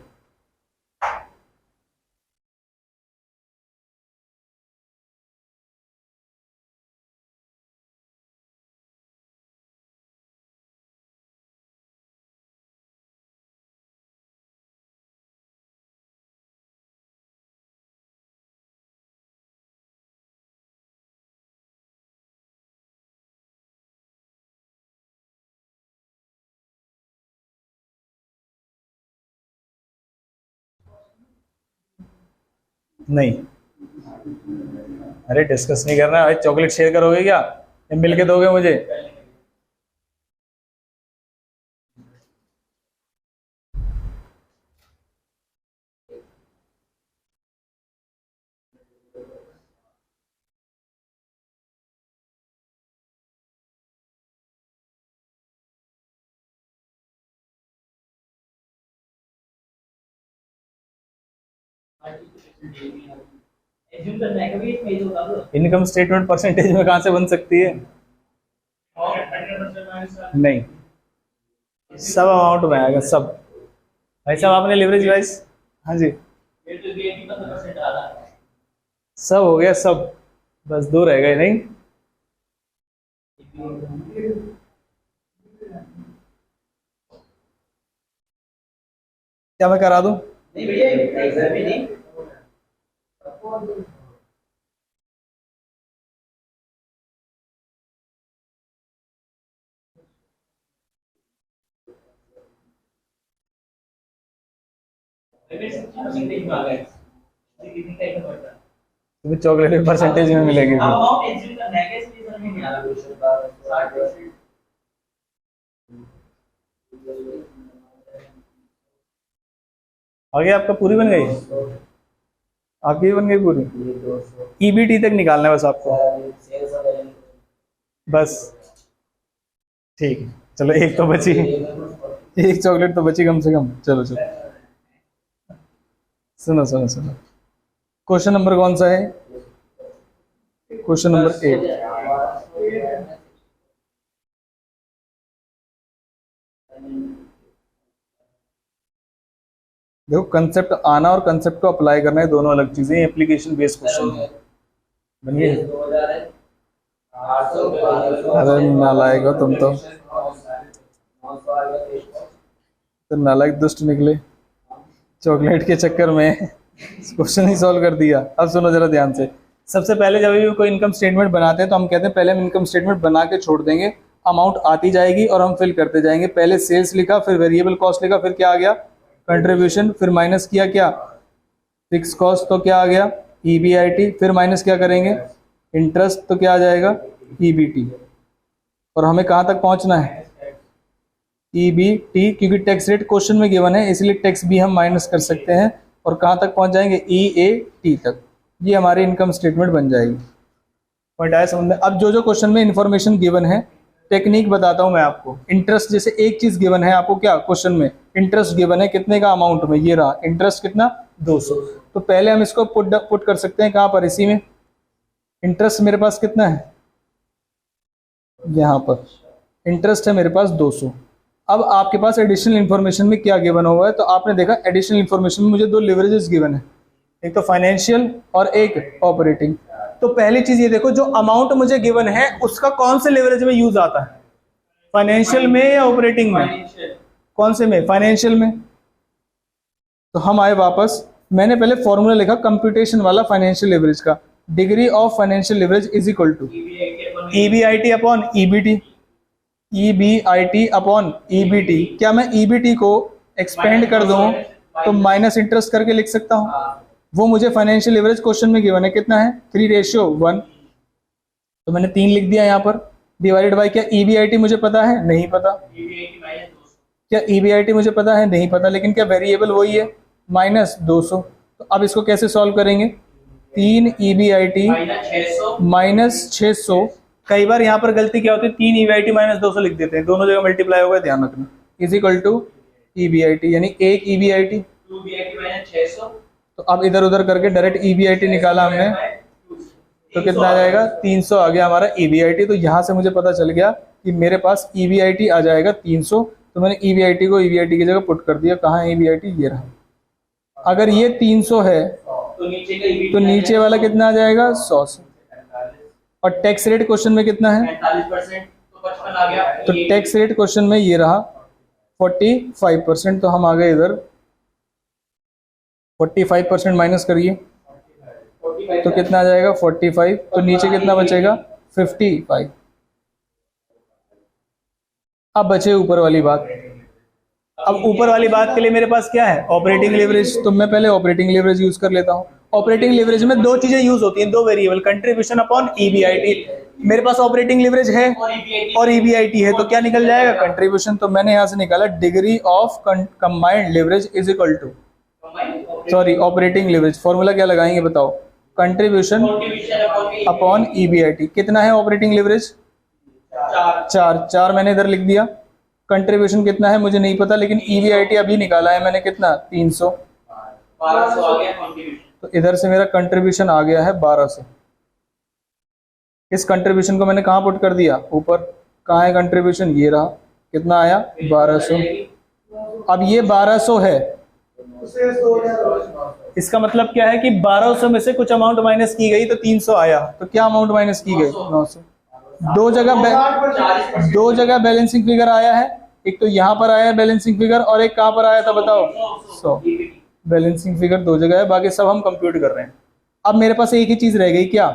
नहीं, अरे डिस्कस नहीं करना भाई, चॉकलेट शेयर करोगे क्या या मिल के दोगे मुझे? एज्यूम करना है कभी इसमें जो होगा तो इनकम स्टेटमेंट परसेंटेज में कहाँ से बन सकती है? नहीं, सब अमाउंट में आएगा सब। भाई साहब आपने लिवरेज वाइज, हाँ जी, फिर तो ये 50% आ रहा है। सब हो गया सब, बस दो रह गए। नहीं, क्या मैं करा दूं? नहीं भैया एग्जाम में नहीं। परसेंटेज में आ गए। कितनी टाइप का पड़ता है? तुम्हें चॉकलेट भी परसेंटेज में मिलेगी। अब अमाउंट एज्यूम करना है इसलिए समझ में नहीं आ रहा क्वेश्चन का 60%। आगे आपका पूरी बन गई, आपकी भी बन गई पूरी। ईबीटी तक निकालना है बस आपको, बस ठीक है। चलो एक तो बची, एक चॉकलेट तो बची कम से कम। चलो चलो सुनो सुनो सुनो, क्वेश्चन नंबर कौन सा है? Question number 8। देखो कंसेप्ट आना और कंसेप्ट को अप्लाई करना है दोनों अलग चीजें, एप्लीकेशन बेस्ड क्वेश्चन है। बनिए, अरे नालायक हो तुम तो नालायक दुष्ट निकले, चॉकलेट के चक्कर में क्वेश्चन ही सॉल्व कर दिया। अब सुनो जरा ध्यान से, सबसे पहले जब भी कोई इनकम स्टेटमेंट बनाते हैं तो हम कहते हैं पहले हम इनकम स्टेटमेंट बना के छोड़ देंगे, अमाउंट आती जाएगी और हम फिल करते जाएंगे। पहले सेल्स लिखा, फिर वेरिएबल कॉस्ट लिखा, फिर क्या आ गया? कंट्रीब्यूशन, फिर माइनस किया क्या? फिक्स कॉस्ट, तो क्या आ गया? ईबीआईटी, फिर माइनस क्या करेंगे? इंटरेस्ट, तो क्या आ जाएगा? ईबीटी। और हमें कहाँ तक पहुंचना है? ईबीटी, क्योंकि टैक्स रेट क्वेश्चन में गिवन है इसलिए टैक्स भी हम माइनस कर सकते हैं। और कहाँ तक पहुंच जाएंगे? ईएटी तक। ये हमारी इनकम स्टेटमेंट बन जाएगी। पॉइंट आया समझ में? अब जो जो क्वेश्चन में इंफॉर्मेशन गिवन है, टेक्निक बताता हूं मैं आपको। इंटरेस्ट, जैसे एक चीज गिवन है आपको, क्या क्वेश्चन में इंटरेस्ट गिवन है, कितने का अमाउंट में? ये रहा इंटरेस्ट, कितना? 200। तो पहले हम इसको पुट कर सकते हैं कहाँ पर? इसी में। इंटरेस्ट मेरे पास कितना है? यहाँ पर इंटरेस्ट है मेरे पास 200। अब आपके पास एडिशनल इन्फॉर्मेशन में क्या गिवन हुआ है? तो आपने देखा एडिशनल इन्फॉर्मेशन में मुझे दो लिवरेजेस गिवन है, एक तो फाइनेंशियल और एक ऑपरेटिंग। तो पहली चीज ये देखो, जो अमाउंट मुझे गिवन है उसका कौन से लिवरेज में यूज आता है? फाइनेंशियल में या ऑपरेटिंग में? कौन से में? फाइनेंशियल में। तो हम आए वापस, मैंने पहले फॉर्मूला लिखा कंप्यूटेशन वाला फाइनेंशियल लिवरेज का, degree of financial leverage is equal to EBIT upon EBT. EBIT upon EBT. क्या मैं ईबीटी को एक्सपेंड कर दूं तो माइनस इंटरेस्ट करके लिख सकता हूं? वो मुझे फाइनेंशियल लिवरेज क्वेश्चन में गिवन है, कितना है? 3:1। तो मैंने 3 लिख दिया यहाँ पर, डिवाइडेड बाय क्या? ईबीआईटी मुझे पता है? नहीं पता। क्या ईबीआईटी मुझे पता है? नहीं पता। लेकिन क्या वेरिएबल वही है? -200। तो अब इसको कैसे सॉल्व करेंगे? 3 ईबीआईटी -600। कई बार यहाँ पर गलती क्या होती है, 3 ईबीआईटी -200 लिख देते हैं, दोनों जगह मल्टीप्लाई होगा, ध्यान रखना। इज इक्वल टू EBIT यानी एक EBIT। 2 BIT माइनस 600 तो अब इधर उधर करके डायरेक्ट EBIT निकाला हमने, तो कितना आ जाएगा 300 आ गया हमारा EBIT। तो यहाँ से मुझे पता चल गया कि मेरे पास EBIT आ जाएगा 300। तो मैंने EBIT को EBIT की जगह पुट कर दिया। कहाँ है EBIT, ये रहा। अगर ये 300 है तो नीचे का EBIT तो नीचे वाला कितना आ जाएगा 100 से। और टैक्स रेट क्वेश्चन में कितना है 45%, तो 55 आ गया। तो टैक्स रेट क्वेश्चन में ये रहा 45%। तो हम आ गए इधर 45% माइनस करिए 45 तो कितना आ जाएगा 45। तो नीचे कितना बचेगा 55। अब बचे ऊपर वाली बात। अब ऊपर वाली बात के लिए मेरे पास क्या है ऑपरेटिंग लेवरेज। तो मैं पहले ऑपरेटिंग लेवरेज यूज कर लेता हूँ। ऑपरेटिंग लेवरेज में दो चीजें यूज होती हैं, दो वेरिएबल, कंट्रीब्यूशन अपॉन EBIT। मेरे पास ऑपरेटिंग लेवरेज है और EBIT है, तो क्या निकल जाएगा कंट्रीब्यूशन। तो मैंने यहां से निकाला degree of combined leverage is equal to, sorry operating leverage. Formula क्या लगाएंगे बताओ, कंट्रीब्यूशन अपॉन EBIT। कितना है ऑपरेटिंग लेवरेज 4 मैंने इधर लिख दिया। कंट्रीब्यूशन कितना है मुझे नहीं पता, लेकिन EBIT अभी निकाला है मैंने कितना 300। 1200 आ गया कंट्रीब्यूशन। तो इधर से मेरा कंट्रीब्यूशन आ गया है 1200। इस कंट्रीब्यूशन को मैंने कहाँ पुट कर दिया ऊपर। कहाँ है कंट्रीब्यूशन, ये रहा। कितना आया 1200। अब ये 1200 है, इसका मतलब क्या है कि 1200 में से कुछ अमाउंट माइनस की गई तो 300 आया। तो क्या अमाउंट माइनस की गई 900। दो जगह बैलेंसिंग फिगर आया है, एक तो यहाँ पर आया है बैलेंसिंग फिगर और एक कहाँ पर आया था बताओ 100। बैलेंसिंग फिगर दो जगह है, बाकी सब हम कंप्यूट कर रहे हैं। अब मेरे पास एक ही चीज रह गई, क्या,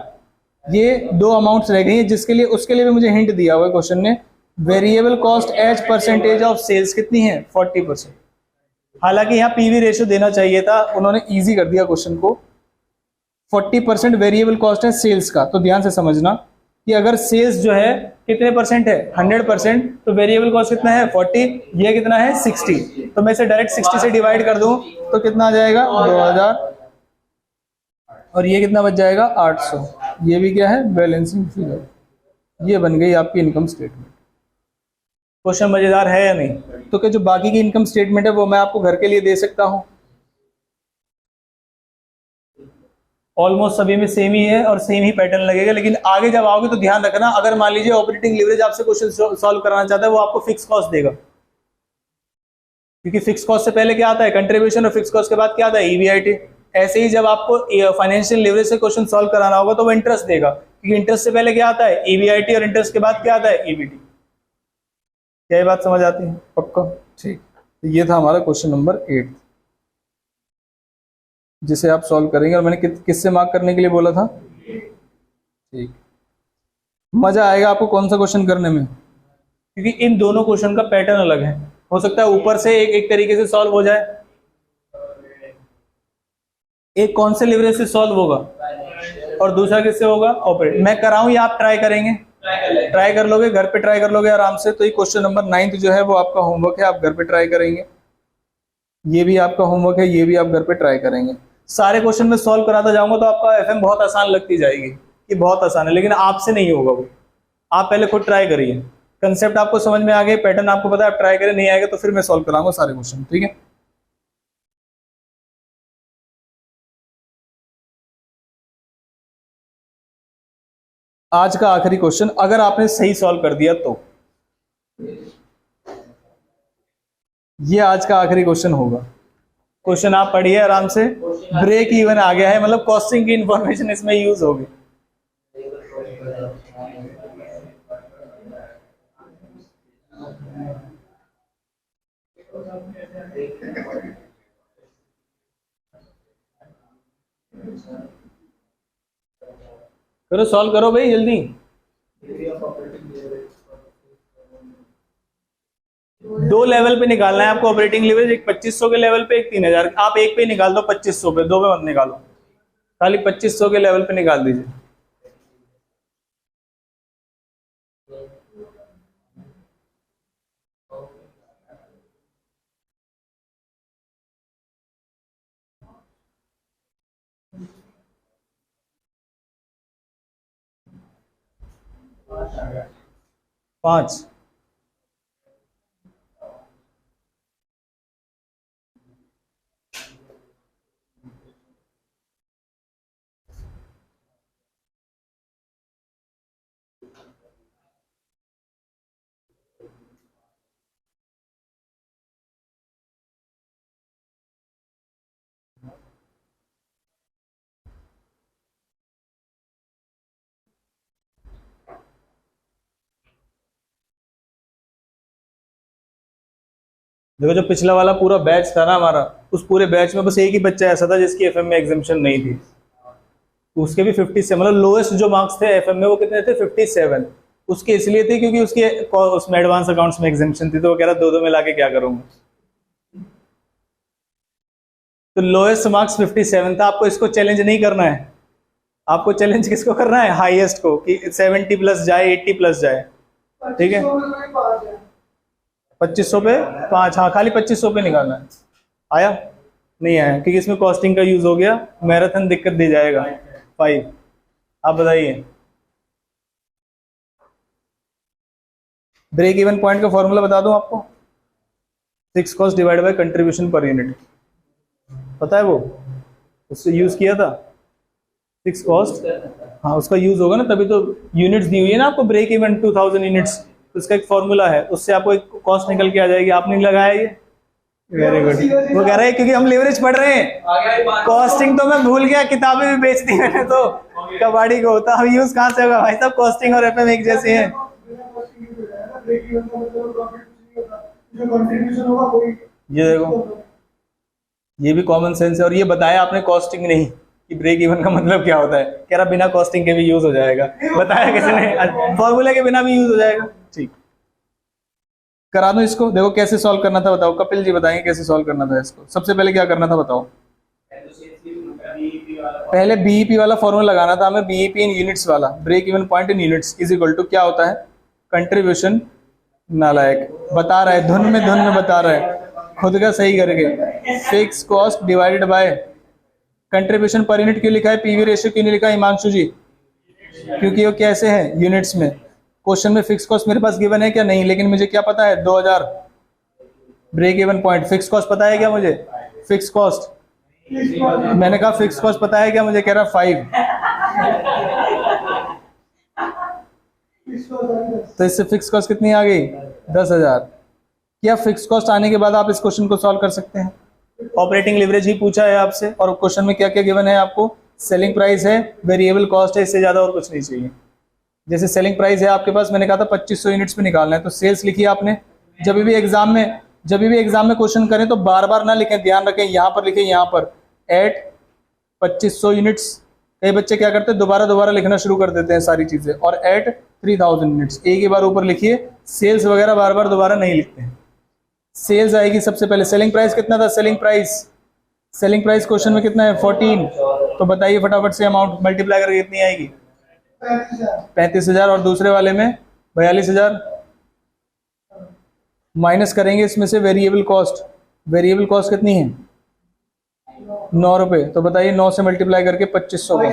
ये दो अमाउंट्स रह गई हैं जिसके लिए उसके लिए भी मुझे हिंट दिया हुआ है क्वेश्चन ने। Variable cost as percentage of sales कितनी है 40%। हालांकि यहाँ PV रेशियो देना चाहिए था, उन्होंने इजी कर दिया क्वेश्चन को। 40% वेरिएबल कॉस्ट है सेल्स का। तो ध्यान से समझना कि अगर सेल्स जो है कितने परसेंट है 100%, तो वेरिएबल कॉस्ट कितना है 40, ये कितना है 60। तो मैं इसे डायरेक्ट 60 से डिवाइड कर दूं तो कितना आ जाएगा 2000, और ये कितना बच जाएगा 800। ये भी क्या है बैलेंसिंग फिगर। ये बन गई आपकी इनकम स्टेटमेंट। क्वेश्चन मजेदार है या नहीं। तो क्या जो बाकी की इनकम स्टेटमेंट है वो मैं आपको घर के लिए दे सकता हूं। ऑलमोस्ट सभी में सेम ही है और सेम ही पैटर्न लगेगा, लेकिन आगे जब आओगे तो ध्यान रखना, अगर मान लीजिए ऑपरेटिंग लीवरेज आपसे क्वेश्चन सॉल्व कराना चाहता है, वो आपको फिक्स कॉस्ट देगा, क्योंकि फिक्स कॉस्ट से पहले क्या आता है कंट्रीब्यूशन, और फिक्स कॉस्ट के बाद क्या आता है EBIT। ऐसे ही जब आपको फाइनेंशियल लीवरेज से क्वेश्चन सॉल्व कराना होगा तो वो इंटरेस्ट देगा, क्योंकि इंटरेस्ट से पहले क्या आता है EBIT और इंटरेस्ट के बाद क्या आता है EBT। क्या ये बात समझ आती है पक्का, ठीक। तो ये था हमारा क्वेश्चन नंबर 8 जिसे आप सॉल्व करेंगे। और मैंने किससे मार्क करने के लिए बोला था, ठीक। मजा आएगा आपको कौन सा क्वेश्चन करने में, क्योंकि इन दोनों क्वेश्चन का पैटर्न अलग है। हो सकता है ऊपर से एक तरीके से सॉल्व हो जाए, एक कौन से लेवरेज से सॉल्व होगा और दूसरा किससे होगा ऑपरेट। मैं कराऊं या आप ट्राई करेंगे, ट्राई कर लोगे, घर पे ट्राई कर लोगे आराम से। तो ये क्वेश्चन नंबर 9 जो है वो आपका होमवर्क है, आप घर पे ट्राई करेंगे। ये भी आपका होमवर्क है, ये भी आप घर पे ट्राई करेंगे। सारे क्वेश्चन में सॉल्व कराता जाऊंगा तो आपका FM बहुत आसान लगती जाएगी कि बहुत आसान है, लेकिन आपसे नहीं होगा वो। आप पहले खुद ट्राई करिए, कंसेप्ट आपको समझ में आ गए, पैटर्न आपको पता है, आप ट्राई करें, नहीं आएगा तो फिर मैं सॉल्व कराऊंगा सारे क्वेश्चन, ठीक है। आज का आखिरी क्वेश्चन, अगर आपने सही सॉल्व कर दिया तो ये आज का आखिरी क्वेश्चन होगा। क्वेश्चन आप पढ़िए आराम से। ब्रेक इवन आ गया है, मतलब कॉस्टिंग की इंफॉर्मेशन इसमें यूज होगी। करो सॉल्व करो भाई जल्दी। दो लेवल पे निकालना है आपको ऑपरेटिंग लेवरेज, एक 2500 के लेवल पे, एक 3000। आप एक पे निकाल दो 2500 पे, दो पे मत निकालो, खाली 2500 के लेवल पे निकाल दीजिए। पांच देखो जो पिछला वाला पूरा बैच था ना हमारा, उस पूरे बैच में बस एक ही बच्चा ऐसा था जिसकी एफएम में एग्जामिशन नहीं थी, उसके भी 57, मतलब लोएस्ट जो मार्क्स थे एफएम में वो कितने थे 57। उसके इसलिए थे क्योंकि उसके उसमें एडवांस अकाउंट्स में एग्जामिशन थी, तो वो कह रहा दो दो में लाके क्या करूंगा। तो लोएस्ट मार्क्स 57 था। आपको इसको चैलेंज नहीं करना है, आपको चैलेंज किसको करना है, हाईएस्ट को, कि 70 प्लस जाए, 80 प्लस जाए। ठीक है 2500 पे 5, हाँ खाली 2500 पे निकालना है। आया नहीं आया क्योंकि इसमें कॉस्टिंग का यूज हो गया, मैराथन दिक्कत दे जाएगा 5। आप बताइए ब्रेक इवन पॉइंट का फॉर्मूला बता दूं आपको, fix cost divide by contribution per unit, पता है वो, उससे यूज किया था फिक्स कॉस्ट। हाँ उसका यूज होगा ना, तभी तो यूनिट्स दी हुई है ना आपको, ब्रेक इवन 2000 यूनिट्स, उसका एक फॉर्मूला है, उससे आपको एक कॉस्ट निकल के आ जाएगी। आपने लगाया ये, वेरी गुड। वो कह रहा है क्योंकि हम लेवरेज पढ़ रहे हैं, कॉस्टिंग तो मैं भूल गया, किताबें भी बेच दी मैंने तो कबाड़ी को, तो अब यूज कहाँ से होगा भाई साहब, कॉस्टिंग और एफएम एक जैसे हैं। ये देखो ये भी कॉमन सेंस है, और ये बताया आपने कॉस्टिंग नहीं कि ब्रेक इवन का मतलब क्या होता है, कह रहा बिना कॉस्टिंग के भी यूज हो जाएगा, बताया किसने, फॉर्मूले के बिना भी यूज हो जाएगा। ठीक करा दो इसको, देखो कैसे सॉल्व करना था बताओ, कपिल जी बताएंगे कैसे सॉल्व करना था इसको। सबसे पहले क्या करना था बताओ, पहले बीईपी वाला फॉर्मूला लगाना था हमें, बीईपी इन यूनिट्स वाला, break even point in units is equal to क्या होता है, कंट्रीब्यूशन, नालायक बता रहा है, धुन में बता रहा है, खुद का सही करके, fix cost divided by contribution per unit क्यों लिखा है, पीवी रेशियो क्यों नहीं लिखा हिमांशु जी, क्योंकि वो कैसे है यूनिट्स में। क्वेश्चन में फिक्स कॉस्ट मेरे पास गिवन है क्या, नहीं, लेकिन मुझे क्या पता है 2000 break even point, fix cost पता है क्या मुझे, फिक्स कॉस्ट मैंने कहा फिक्स कॉस्ट पता है क्या मुझे, कह रहा 5। तो इससे फिक्स कॉस्ट कितनी आ गई 10,000। क्या फिक्स कॉस्ट आने के बाद आप इस क्वेश्चन को सॉल्व कर सकते हैं, ऑपरेटिंग लिवरेज ही पूछा है आपसे, और क्वेश्चन में क्या क्या गिवन है आपको, सेलिंग प्राइस है, वेरिएबल कॉस्ट है, इससे ज्यादा और कुछ नहीं चाहिए। जैसे सेलिंग प्राइस है आपके पास, मैंने कहा था 2500 यूनिट्स पे निकालना है, तो सेल्स लिखी आपने। जब भी एग्जाम में क्वेश्चन करें तो बार बार ना लिखें, ध्यान रखें, यहाँ पर लिखें, यहाँ पर एट 2500 यूनिट्स। कई बच्चे क्या करते हैं दोबारा लिखना शुरू कर देते हैं सारी चीजें, और एट 3000 यूनिट्स एक ही बार ऊपर लिखिए, सेल्स वगैरह बार बार दोबारा नहीं लिखते हैं। सेल्स आएगी सबसे पहले, सेलिंग प्राइस कितना था, सेलिंग प्राइस क्वेश्चन में कितना है 14, तो बताइए फटाफट से अमाउंट मल्टीप्लाई करके कितनी आएगी 35,000, और दूसरे वाले में 42,000। माइनस करेंगे इसमें से वेरिएबल कॉस्ट कितनी है 9 रुपए, तो बताइए 9 से मल्टीप्लाई करके 2500 का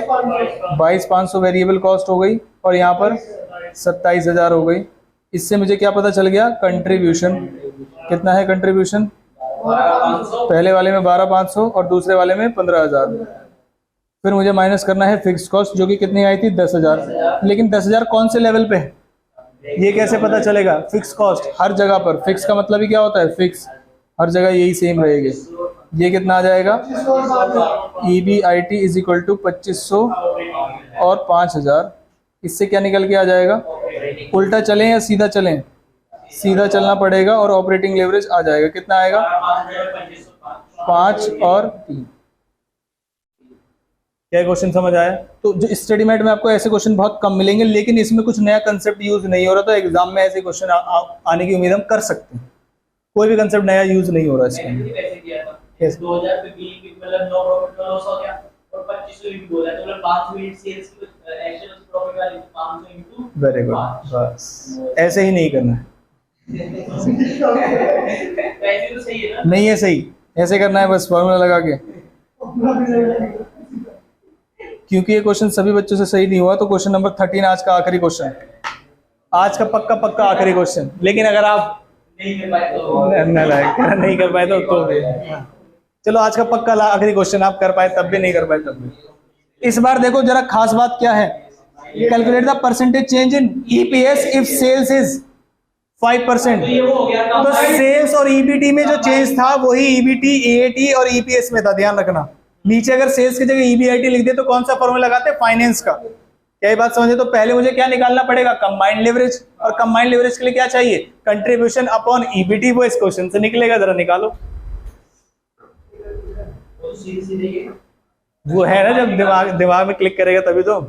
22,500 वेरिएबल कॉस्ट हो गई, और यहाँ पर 27,000 हो गई। इससे मुझे क्या पता चल गया, कंट्रीब्यूशन कितना है, कंट्रीब्यूशन पहले वाले में 12,500 और दूसरे वाले में 15,000। फिर मुझे माइनस करना है फिक्स कॉस्ट जो कि कितनी आई थी 10,000, लेकिन 10,000 कौन से लेवल पे है ये कैसे पता चलेगा, फिक्स कॉस्ट हर जगह पर, फिक्स का मतलब ही क्या होता है, फिक्स हर जगह यही सेम रहेगी। ये कितना आ जाएगा, EBIT इज इक्वल टू 2500 और 5,000। इससे क्या निकल के आ जाएगा, उल्टा चलें या सीधा चलें, सीधा चलना पड़ेगा, और ऑपरेटिंग लेवरेज आ जाएगा, कितना आएगा 5 और 3। क्या क्वेश्चन समझ आया। तो जो स्टडी मेट में आपको ऐसे क्वेश्चन बहुत कम मिलेंगे, लेकिन इसमें कुछ नया कंसेप्ट यूज नहीं हो रहा, तो एग्जाम में ऐसे क्वेश्चन आने की उम्मीद हम कर सकते हैं। कोई भी कंसेप्ट नया यूज नहीं हो रहा इसके अंदर। 2000 पे भी मतलब 9 प्रॉफिट का लॉस हो गया, और 2500 इंटू बोला तो मतलब 5 यूनिट सेल्स की एक्चुअल प्रॉफिट वाली 500 इंटू, वेरी गुड, बस ऐसे ही नहीं करना है। पैसे तो सही है ना, नहीं है सही, ऐसे करना है बस फॉर्मूला लगा के, क्योंकि ये क्वेश्चन सभी बच्चों से सही नहीं हुआ। तो क्वेश्चन नंबर 13 आज का आखिरी क्वेश्चन, आज का पक्का आखिरी क्वेश्चन। लेकिन अगर आप नहीं कर पाए तो चलो आज का पक्का आखिरी क्वेश्चन, आप कर पाए तब भी, नहीं कर पाए तब भी। इस बार देखो जरा खास बात क्या है, calculate the percentage change in EPS if sales is 5%। तो सेल्स और EBT में जो चेंज था वही EBT, AAT और EPS में था, ध्यान रखना। नीचे अगर सेल्स की जगह EBIT लिख दे तो कौन सा फॉर्मूला लगाते हैं, फाइनेंस का। क्या ये बात समझे? तो पहले मुझे क्या निकालना पड़ेगा? कंबाइंड लेवरेज, और कंबाइंड लेवरेज के लिए क्या चाहिए? Contribution upon EBT. वो इस क्वेश्चन से निकलेगा, जरा निकालो। वो है ना, जब दिमाग में क्लिक करेगा तभी तो।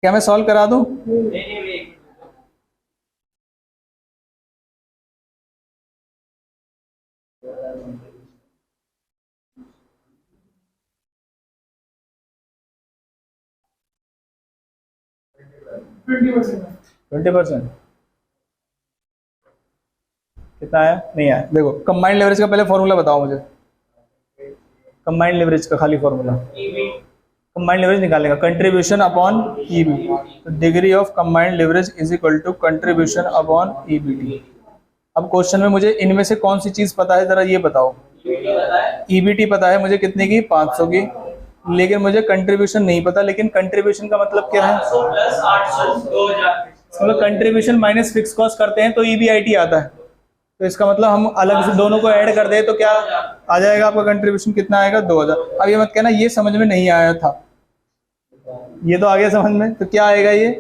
क्या मैं सॉल्व करा दूं? ट्वेंटी परसेंट कितना आया? नहीं आया। देखो कंबाइंड लेवरेज का पहले फॉर्मूला बताओ मुझे, कंबाइंड लेवरेज का खाली फॉर्मूला। कंबाइंड लेवरेज निकालेगा कंट्रीब्यूशन अपॉन ईबी, तो degree of combined leverage is equal to contribution upon EBT. अब क्वेश्चन में मुझे इनमें से कौन सी चीज पता है, जरा ये बताओ। ईबीटी पता है मुझे कितने की? 500 की, लेकिन मुझे कंट्रीब्यूशन नहीं पता। लेकिन कंट्रीब्यूशन का मतलब क्या है? मतलब कंट्रीब्यूशन माइनस फिक्स कॉस्ट करते हैं तो ईबीआईटी आता है। तो इसका मतलब हम अलग से दोनों को ऐड कर दें तो क्या आ जाएगा आपका? कंट्रीब्यूशन कितना आएगा? 2000। अब ये मत कहना ये समझ में नहीं आया था, ये तो आ गया समझ में। तो क्या आएगा ये?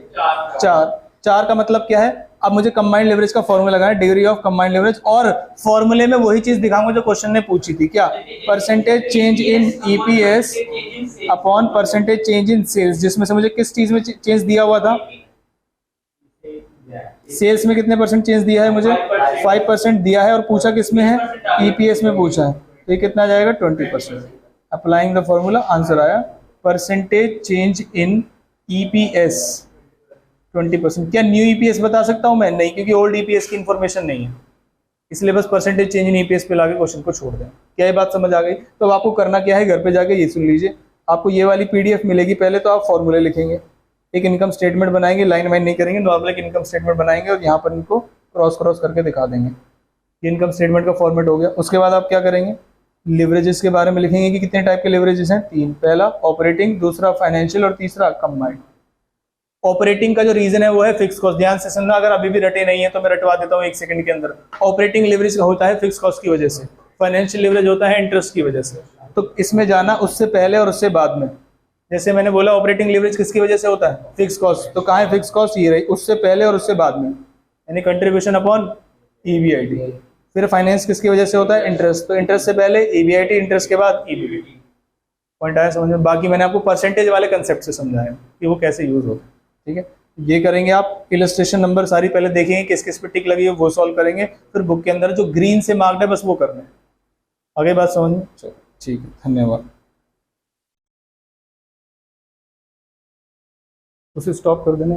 4 का मतलब क्या है? अब मुझे कंबाइंड लेवरेज का फॉर्मूला लगाना है, डिग्री ऑफ कंबाइंड लेवरेज, और फॉर्मूले में वही चीज दिखाऊंगा जो क्वेश्चन ने पूछी थी। क्या? Percentage change in EPS upon percentage change in sales, जिसमें से मुझे किस चीज में चेंज दिया हुआ था? सेल्स में कितने परसेंट चेंज दिया है मुझे? 5% दिया है, और पूछा किस में है? ईपीएस में पूछा है। तो ये कितना जाएगा? 20%। अप्लाइंग द फॉर्मूला, आंसर आया परसेंटेज चेंज इन ईपीएस 20%। क्या न्यू ईपीएस बता सकता हूं मैं? नहीं, क्योंकि ओल्ड ईपीएस की इंफॉर्मेशन नहीं है, इसलिए बस परसेंटेज चेंज इन ईपीएस पे लाके क्वेश्चन को छोड़ दें। क्या ये बात समझ आ गई? तो अब आपको करना क्या है, घर पे जाके ये सुन लीजिए, आपको ये वाली पीडीएफ मिलेगी। पहले तो आप फॉर्मूले लिखेंगे, एक इनकम स्टेटमेंट बनाएंगे, लाइन वाइन नहीं करेंगे, नॉर्मल एक इनकम स्टेटमेंट बनाएंगे और यहाँ पर इनको क्रॉस करके दिखा देंगे। ये इनकम स्टेटमेंट का फॉर्मेट हो गया। उसके बाद आप क्या करेंगे? लिवरेजेस के बारे में लिखेंगे कि कितने टाइप के लिवरेजेस हैं? 3। पहला ऑपरेटिंग, दूसरा फाइनेंशियल, और तीसरा कंबाइंड। ऑपरेटिंग का जो रीजन है वो है फिक्स कॉस्ट। ध्यान से सुनना, अगर अभी भी रटे नहीं है तो मैं रटवा देता हूँ 1 सेकंड के अंदर। ऑपरेटिंग लिवरेज होता है फिक्स कॉस्ट की वजह से, फाइनेंशियल लिवरेज होता है इंटरेस्ट की वजह से। तो इसमें जाना उससे पहले और उससे बाद में। जैसे मैंने बोला ऑपरेटिंग लिवरेज किसकी वजह से होता है? Fix cost. तो कहाँ है फिक्स कॉस्ट? ये रही, उससे पहले और उससे बाद में, यानी कंट्रीब्यूशन अपॉन ईबीआईटी। फिर फाइनेंस किसकी वजह से होता है? इंटरेस्ट। तो इंटरेस्ट से पहले ईबीआईटी, इंटरेस्ट के बाद ईबीआईटी। पॉइंट आया समझ में? बाकी मैंने आपको परसेंटेज वाले कंसेप्ट से समझाया कि वो कैसे यूज होता है। ठीक है, ये करेंगे आप। इलस्ट्रेशन नंबर सारी पहले देखेंगे किस किस पे टिक लगी है, वो सॉल्व करेंगे। फिर बुक के अंदर जो ग्रीन से मार्क्ड है बस वो करना है। आगे बात समझ में? चलो ठीक है, धन्यवाद। उसे स्टॉप कर देना।